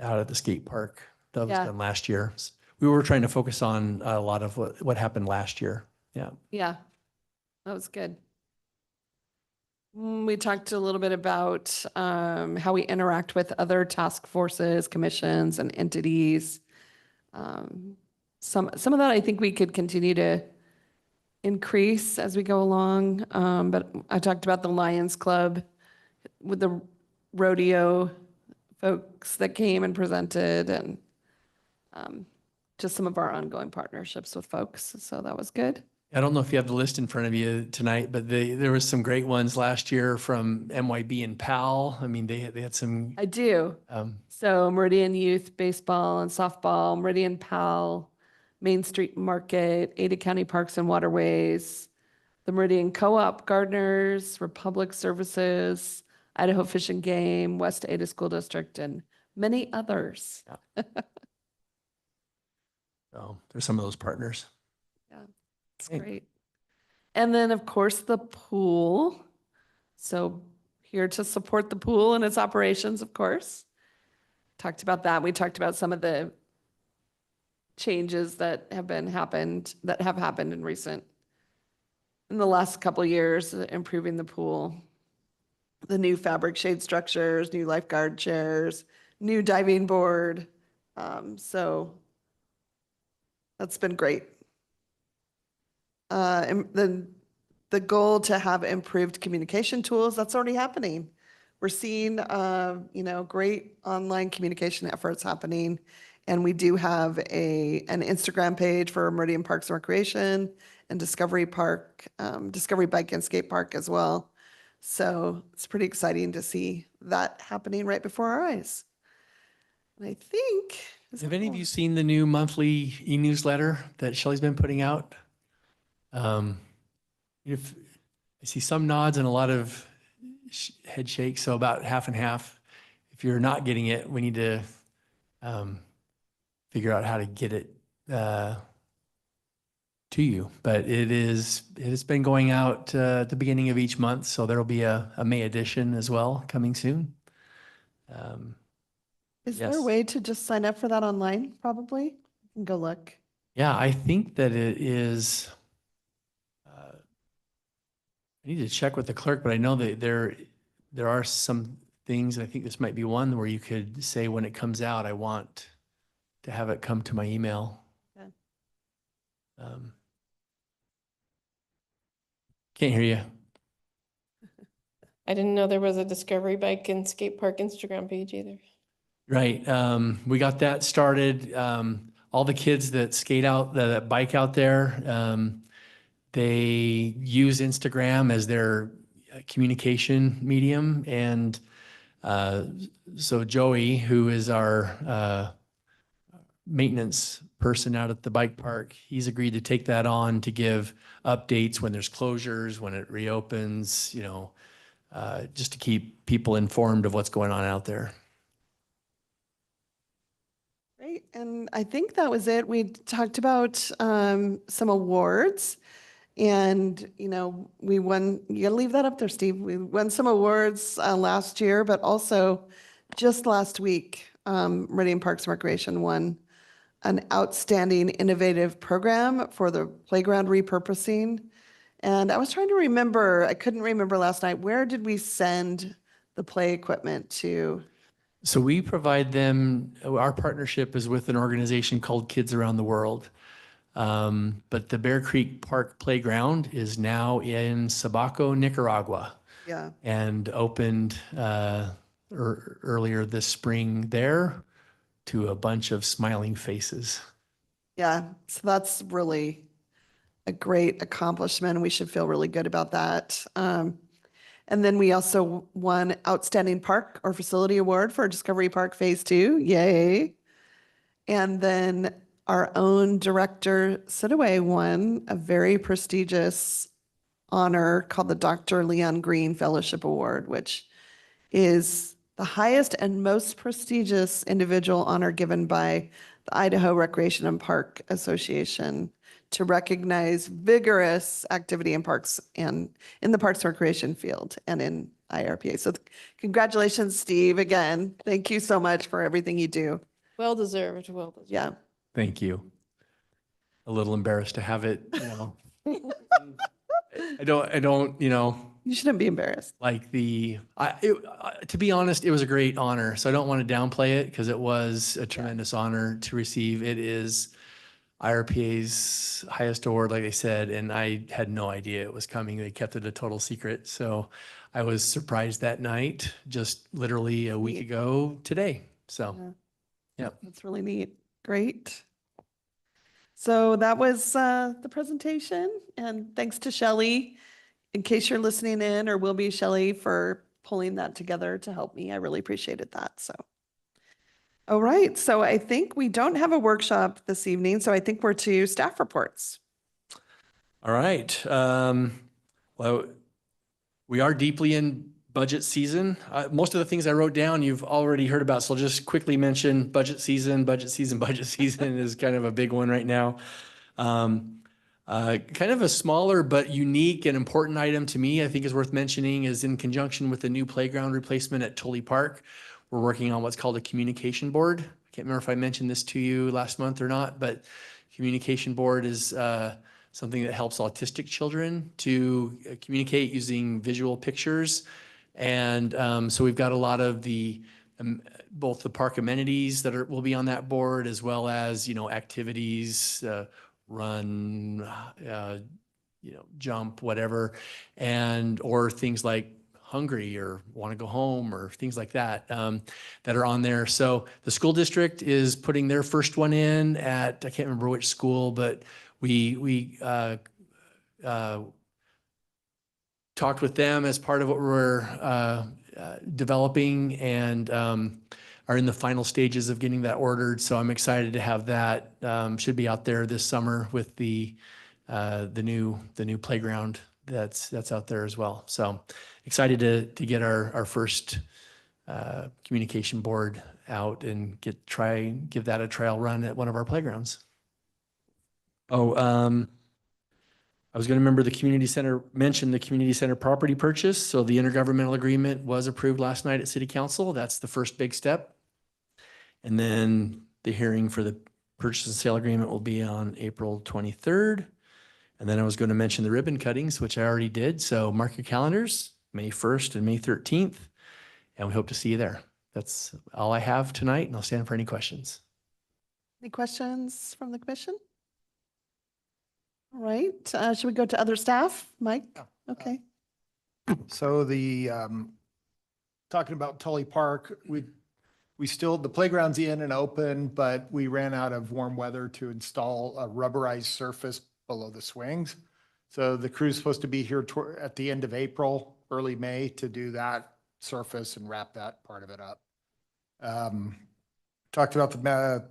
out at the skate park, that was Yeah. done last year. We were trying to focus on a lot of what happened last year. Yeah. Yeah, that was good. We talked a little bit about how we interact with other task forces, commissions, and entities. Some of that I think we could continue to increase as we go along. But I talked about the Lions Club with the rodeo folks that came and presented, and just some of our ongoing partnerships with folks. So that was good. I don't know if you have the list in front of you tonight, but there was some great ones last year from MYB and PAL. I mean, they had some. I do. So Meridian Youth Baseball and Softball, Meridian PAL, Main Street Market, Ada County Parks and Waterways, the Meridian Co-op Gardeners, Republic Services, Idaho Fish and Game, West Ada School District, and many others. So there's some of those partners. It's Okay. great. And then, of course, the pool. So here to support the pool and its operations, of course. Talked about that. We talked about some of the changes that have happened in the last couple of years, improving the pool. The new fabric shade structures, new lifeguard chairs, new diving board. So that's been great. And the goal to have improved communication tools, that's already happening. We're seeing, great online communication efforts happening And we do have an Instagram page for Meridian Parks and Recreation and Discovery Park, Discovery Bike and Skate Park as well. So it's pretty exciting to see that happening right before our eyes. And I think. Have any of you seen the new monthly e-newsletter that Shelley's been putting out? If I see some nods and a lot of head shakes, so about half and half. If you're not getting it, we need to figure out how to get it to you. But it has been going out at the beginning of each month, so there'll be a May edition as well coming soon. Is there a yes. way to just sign up for that online, probably? You can go look. Yeah, I think that it is. I need to check with the clerk, but I know that there are some things, and I think this might be one where you could say when it comes out, I want to have it come to my email. Okay. Can't hear you. I didn't know there was a Discovery Bike and Skate Park Instagram page either. Right. We got that started. All the kids that skate out, that bike out there, they use Instagram as their communication medium. And so Joey, who is our maintenance person out at the bike park, he's agreed to take that on to give updates when there's closures, when it reopens, just to keep people informed of what's going on out there. Great, and I think that was it. We talked about some awards, and we won. You gotta leave that up there, Steve. We won some awards last year, but also just last week, Meridian Parks and Recreation won an outstanding innovative program for the playground repurposing. And I was trying to remember. I couldn't remember last night. Where did we send the play equipment to? So we provide them, our partnership is with an organization called Kids Around the World. But the Bear Creek Park Playground is now in Sabaco, Nicaragua, Yeah. and opened earlier this spring there to a bunch of smiling faces. Yeah, so that's really a great accomplishment, and we should feel really good about that. And then we also won Outstanding Park or Facility Award for Discovery Park Phase 2. Yay. And then our own director, Sidaway, won a very prestigious honor called the Dr. Leon Green Fellowship Award, which is the highest and most prestigious individual honor given by the Idaho Recreation and Park Association to recognize vigorous activity in parks and in the parks and recreation field and in IRPA. So congratulations, Steve, again. Thank you so much for everything you do. Well deserved, well deserved. Yeah. Thank you. A little embarrassed to have it, I don't, You shouldn't be embarrassed. like to be honest, it was a great honor. So I don't want to downplay it because it was a tremendous honor to receive. It is IRPA's highest award, like I said, and I had no idea it was coming. They kept it a total secret. So I was surprised that night, just literally a week Neat. ago today. So, yep. That's really neat. Great. So that was the presentation, and thanks to Shelley, in case you're listening in, or will be Shelley, for pulling that together to help me. I really appreciated that. So, all right. So I think we don't have a workshop this evening, so I think we're to staff reports. All right. Well, we are deeply in budget season. Most of the things I wrote down, you've already heard about. So I'll just quickly mention budget season. Budget season is kind of a big one right now. Kind of a smaller but unique and important item to me, I think is worth mentioning, is in conjunction with the new playground replacement at Tully Park. We're working on what's called a communication board. I can't remember if I mentioned this to you last month or not, but communication board is something that helps autistic children to communicate using visual pictures. And so we've got a lot of the both the park amenities that will be on that board, as well as activities, run, jump, whatever, or things like hungry or want to go home or things like that, that are on there. So the school district is putting their first one in at, I can't remember which school, but we talked with them as part of what we're developing, and are in the final stages of getting that ordered. So I'm excited to have that. Should be out there this summer with the new playground that's out there as well. So excited to get our first communication board out and give that a trial run at one of our playgrounds. Oh, I was going to mention the community center property purchase. So the intergovernmental agreement was approved last night at city council. That's the first big step. And then the hearing for the purchase and sale agreement will be on April 23rd. And then I was going to mention the ribbon cuttings, which I already did. So mark your calendars, May 1st and May 13th. And we hope to see you there. That's all I have tonight, and I'll stand for any questions. Any questions from the commission? All right, should we go to other staff? Mike? Okay. So talking about Tully Park, we still, the playground's in and open, but we ran out of warm weather to install a rubberized surface below the swings. So the crew's supposed to be here at the end of April, early May to do that surface and wrap that part of it up. Talked about the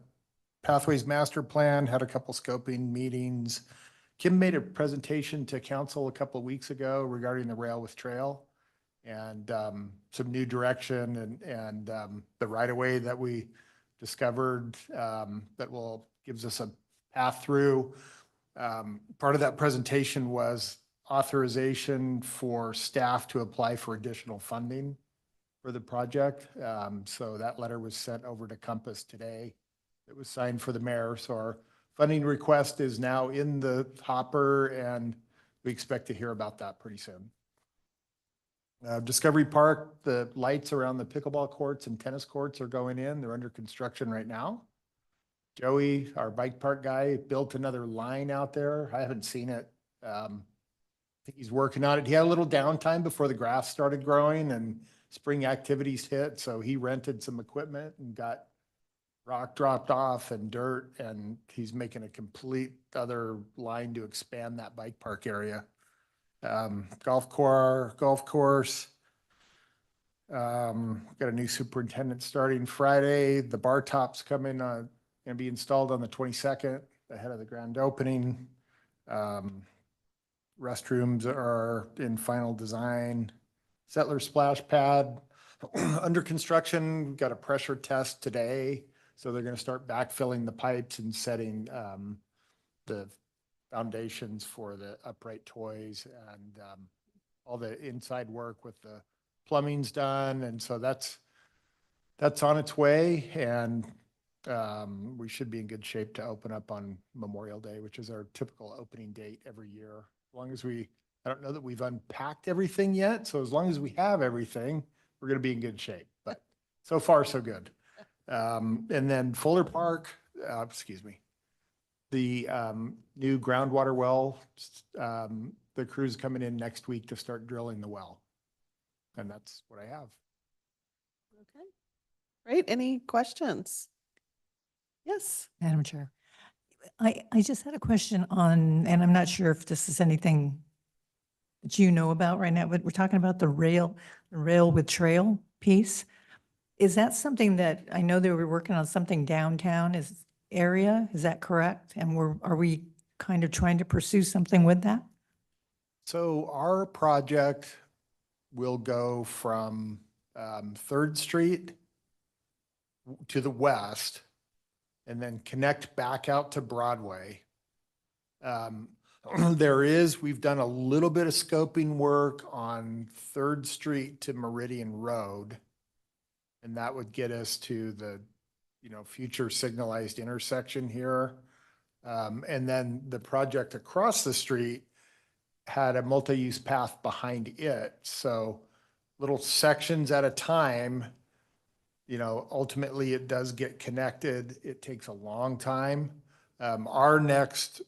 Pathways Master Plan, had a couple scoping meetings. Kim made a presentation to council a couple of weeks ago regarding the rail with trail and some new direction and the right of way that we discovered that gives us a path through. Part of that presentation was authorization for staff to apply for additional funding for the project. So that letter was sent over to Compass today. It was signed for the mayor. So our funding request is now in the hopper, and we expect to hear about that pretty soon. Discovery Park, the lights around the pickleball courts and tennis courts are going in. They're under construction right now. Joey, our bike park guy, built another line out there. I haven't seen it. I think he's working on it. He had a little downtime before the grass started growing and spring activities hit. So he rented some equipment and got rock dropped off and dirt, and he's making a complete other line to expand that bike park area. Golf course. Got a new superintendent starting Friday. The bar top's coming going to be installed on the 22nd ahead of the grand opening. Restrooms are in final design. Settler splash pad under construction. Got a pressure test today. So they're going to start backfilling the pipes and setting the foundations for the upright toys, and all the inside work with the plumbing's done. And so that's on its way, and we should be in good shape to open up on Memorial Day, which is our typical opening date every year. As long as I don't know that we've unpacked everything yet. So as long as we have everything, we're going to be in good shape, but so far so good. And then Fuller Park, the new groundwater well, the crew's coming in next week to start drilling the well. And that's what I have. Okay. Great. Any questions? Yes. Madam Chair, I just had a question on, and I'm not sure if this is anything that you know about right now, but we're talking about the rail with trail piece. Is that something that, I know they were working on something downtown area, is that correct? And are we kind of trying to pursue something with that? So our project will go from 3rd Street to the west and then connect back out to Broadway. We've done a little bit of scoping work on 3rd Street to Meridian Road. And that would get us to the, future signalized intersection here. And then the project across the street had a multi-use path behind it. So little sections at a time, ultimately it does get connected. It takes a long time. Our next,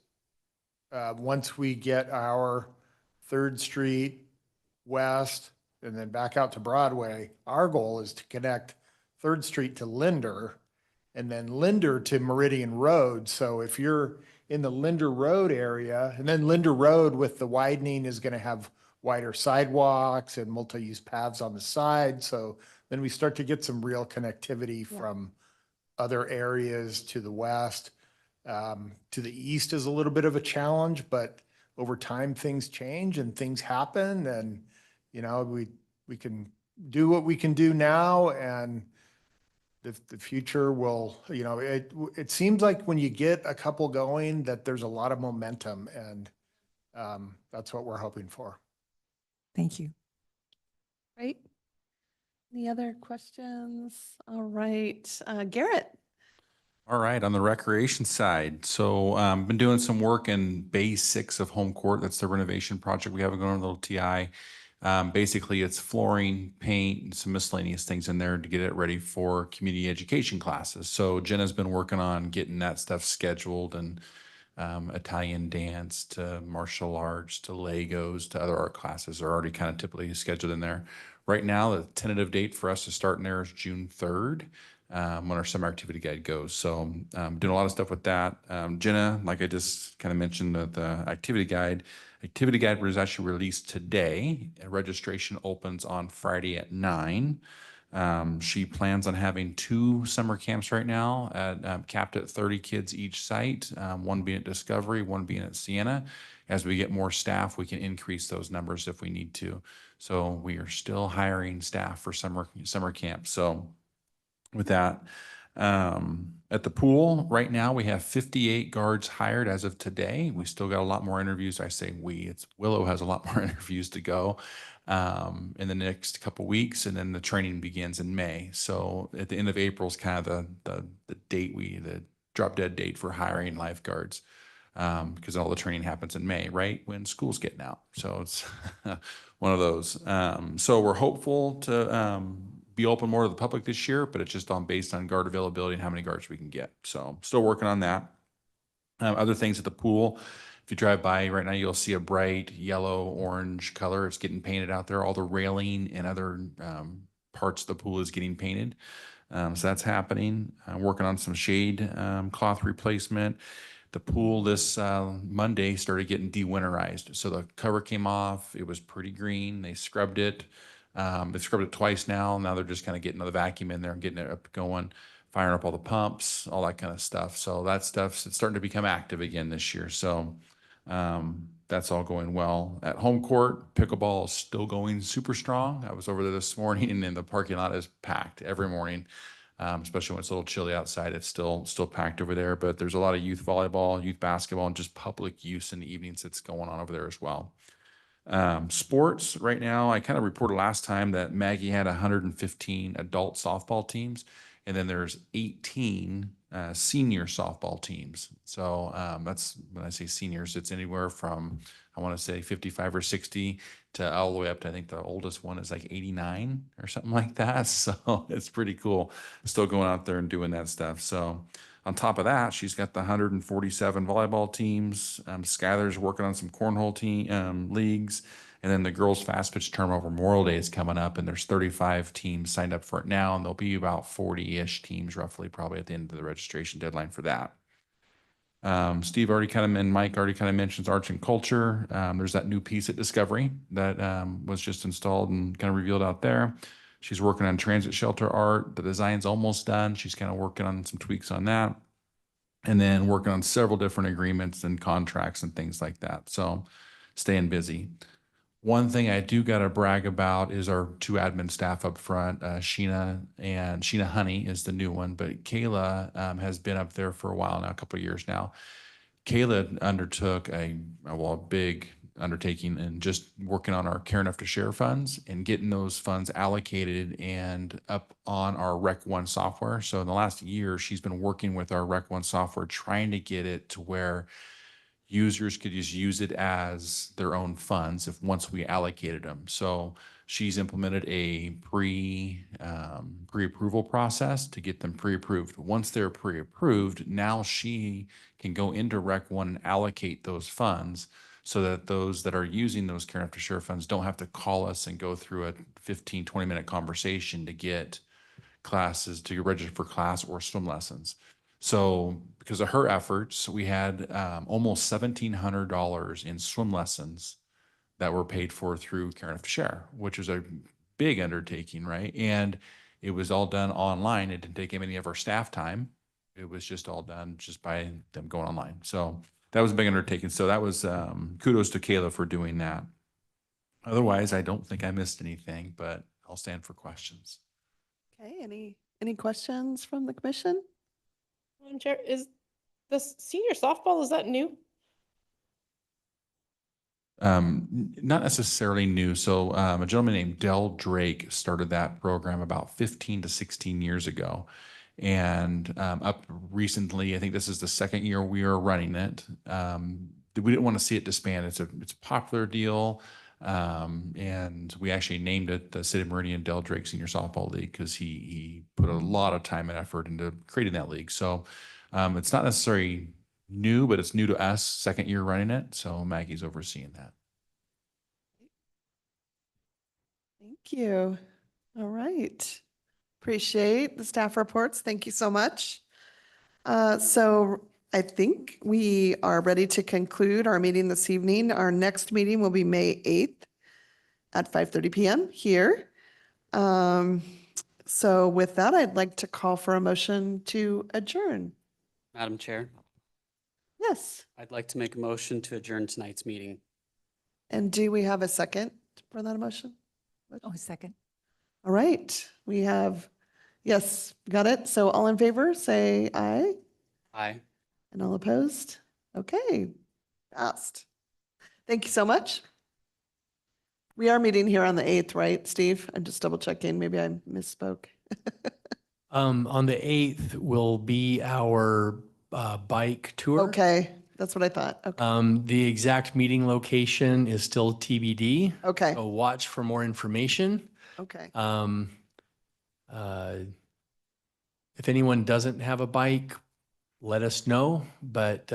once we get our 3rd Street west and then back out to Broadway. Our goal is to connect Third Street to Linder and then Linder to Meridian Road. So if you're in the Linder Road area, and then Linder Road with the widening is going to have wider sidewalks and multi-use paths on the side. So then we start to get some real connectivity from other areas to the west. To the east is a little bit of a challenge, but over time things change and things happen, and you know, we can do what we can do now, and the future will, you know, it seems like when you get a couple going that there's a lot of momentum, and that's what we're hoping for. Thank you. Right? Any other questions? All right, Garrett. All right, on the recreation side, so been doing some work in Bay 6 of Home Court. That's the renovation project we have going on, a little TI. Basically, it's flooring, paint, and some miscellaneous things in there to get it ready for community education classes. So Jenna's been working on getting that stuff scheduled, and Italian dance to martial arts to Legos to other art classes are already kind of typically scheduled in there. Right now, the tentative date for us to start in there is June 3rd. When our summer activity guide goes. So doing a lot of stuff with that. Jenna, like I just kind of mentioned, the activity guide was actually released today. Registration opens on Friday at 9. She plans on having 2 summer camps right now capped at 30 kids each site, one being at Discovery, one being at Sienna. As we get more staff, we can increase those numbers if we need to. So we are still hiring staff for summer camp. So with that, at the pool right now, we have 58 guards hired as of today. We still got a lot more interviews. I say it's Willow has a lot more interviews to go in the next couple weeks, and then the training begins in May. So at the end of April is kind of the date the drop dead date for hiring lifeguards, because all the training happens in May, right when school's getting out. So it's one of those. So we're hopeful to be open more to the public this year, but it's just based on guard availability and how many guards we can get. So still working on that. Other things at the pool, if you drive by right now, you'll see a bright yellow, orange color. It's getting painted out there. All the railing and other parts of the pool is getting painted. So that's happening. Working on some shade cloth replacement. The pool this Monday started getting de-winterized. So the cover came off. It was pretty green. They scrubbed it. They've scrubbed it twice now. Now they're just kind of getting the vacuum in there and getting it up going, firing up all the pumps, all that kind of stuff. So that stuff's it's starting to become active again this year. So that's all going well. At home court, pickleball is still going super strong. I was over there this morning and the parking lot is packed every morning, especially when it's a little chilly outside. It's still packed over there, but there's a lot of youth volleyball, youth basketball, and just public use in the evenings that's going on over there as well. Sports right now, I kind of reported last time that Maggie had 115 adult softball teams, and then there's 18 senior softball teams. So that's when I say seniors, it's anywhere from, I want to say 55 or 60 to all the way up to, I think the oldest one is like 89 or something like that. So it's pretty cool still going out there and doing that stuff. So on top of that, she's got the 147 volleyball teams. Skylar's working on some cornhole leagues. And then the girls' fast pitch tournament over Memorial Day is coming up, and there's 35 teams signed up for it now, and there'll be about 40-ish teams roughly probably at the end of the registration deadline for that. Steve already kind of, and Mike already kind of mentions arts and culture. There's that new piece at Discovery that was just installed and kind of revealed out there. She's working on transit shelter art. The design's almost done. She's kind of working on some tweaks on that. And then working on several different agreements and contracts and things like that. So staying busy. One thing I do got to brag about is our 2 admin staff up front. Sheena Honey is the new one, but Kayla has been up there for a while now, a couple of years now. Kayla undertook a big undertaking and just working on our Care Enough to Share funds and getting those funds allocated and up on our Rec One software. So in the last year, she's been working with our Rec One software, trying to get it to where users could just use it as their own funds once we allocated them. So she's implemented a pre-approval process to get them pre-approved. Once they're pre-approved, now she can go into Rec One and allocate those funds. so that those that are using those care and after share funds don't have to call us and go through a 15, 20-minute conversation to get classes, to get registered for class or swim lessons. So because of her efforts, we had almost $1,700 in swim lessons that were paid for through Care Enough to Share, which was a big undertaking, right? And it was all done online. It didn't take any of our staff time. It was just all done just by them going online. So that was a big undertaking. So that was kudos to Kayla for doing that. Otherwise, I don't think I missed anything, but I'll stand for questions. Okay, any questions from the commission? Madam Chair, is the senior softball, is that new? Not necessarily new. So a gentleman named Del Drake started that program about 15 to 16 years ago. And up recently, I think this is the second year we are running it. We didn't want to see it disband. It's a popular deal. And we actually named it the City of Meridian Del Drake Senior Softball League because he put a lot of time and effort into creating that league. So it's not necessarily new, but it's new to us, second year running it. So Maggie's overseeing that. Thank you. All right. Appreciate the staff reports. Thank you so much. So I think we are ready to conclude our meeting this evening. Our next meeting will be May 8th at 5:30 p.m. here. So with that, I'd like to call for a motion to adjourn. Madam Chair, Yes. I'd like to make a motion to adjourn tonight's meeting. And do we have a second for that motion? Oh, a second. All right. We have, yes, got it. So all in favor, say aye. Aye. And all opposed? Okay, passed. Thank you so much. We are meeting here on the 8th, right, Steve? I'm just double checking. Maybe I misspoke. On the 8th will be our bike tour. Okay, that's what I thought. Okay. The exact meeting location is still TBD. Okay. So watch for more information. Okay. If anyone doesn't have a bike, let us know. But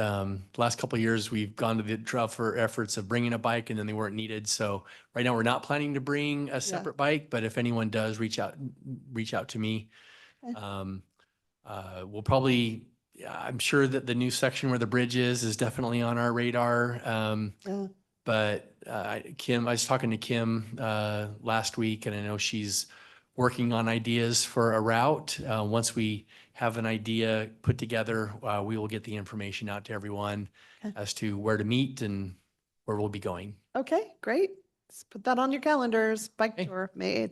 last couple of years, we've gone to the trouble for efforts of bringing a bike and then they weren't needed. So right now, we're not planning to bring a separate bike, but if anyone does, reach out to me. Okay. We'll probably, I'm sure that the new section where the bridge is definitely on our radar. Yeah. But Kim, I was talking to Kim last week, and I know she's working on ideas for a route. Once we have an idea put together, we will get the information out to everyone as to where to meet and where we'll be going. Okay, great. Let's put that on your calendars. Bike Okay. tour, May 8th.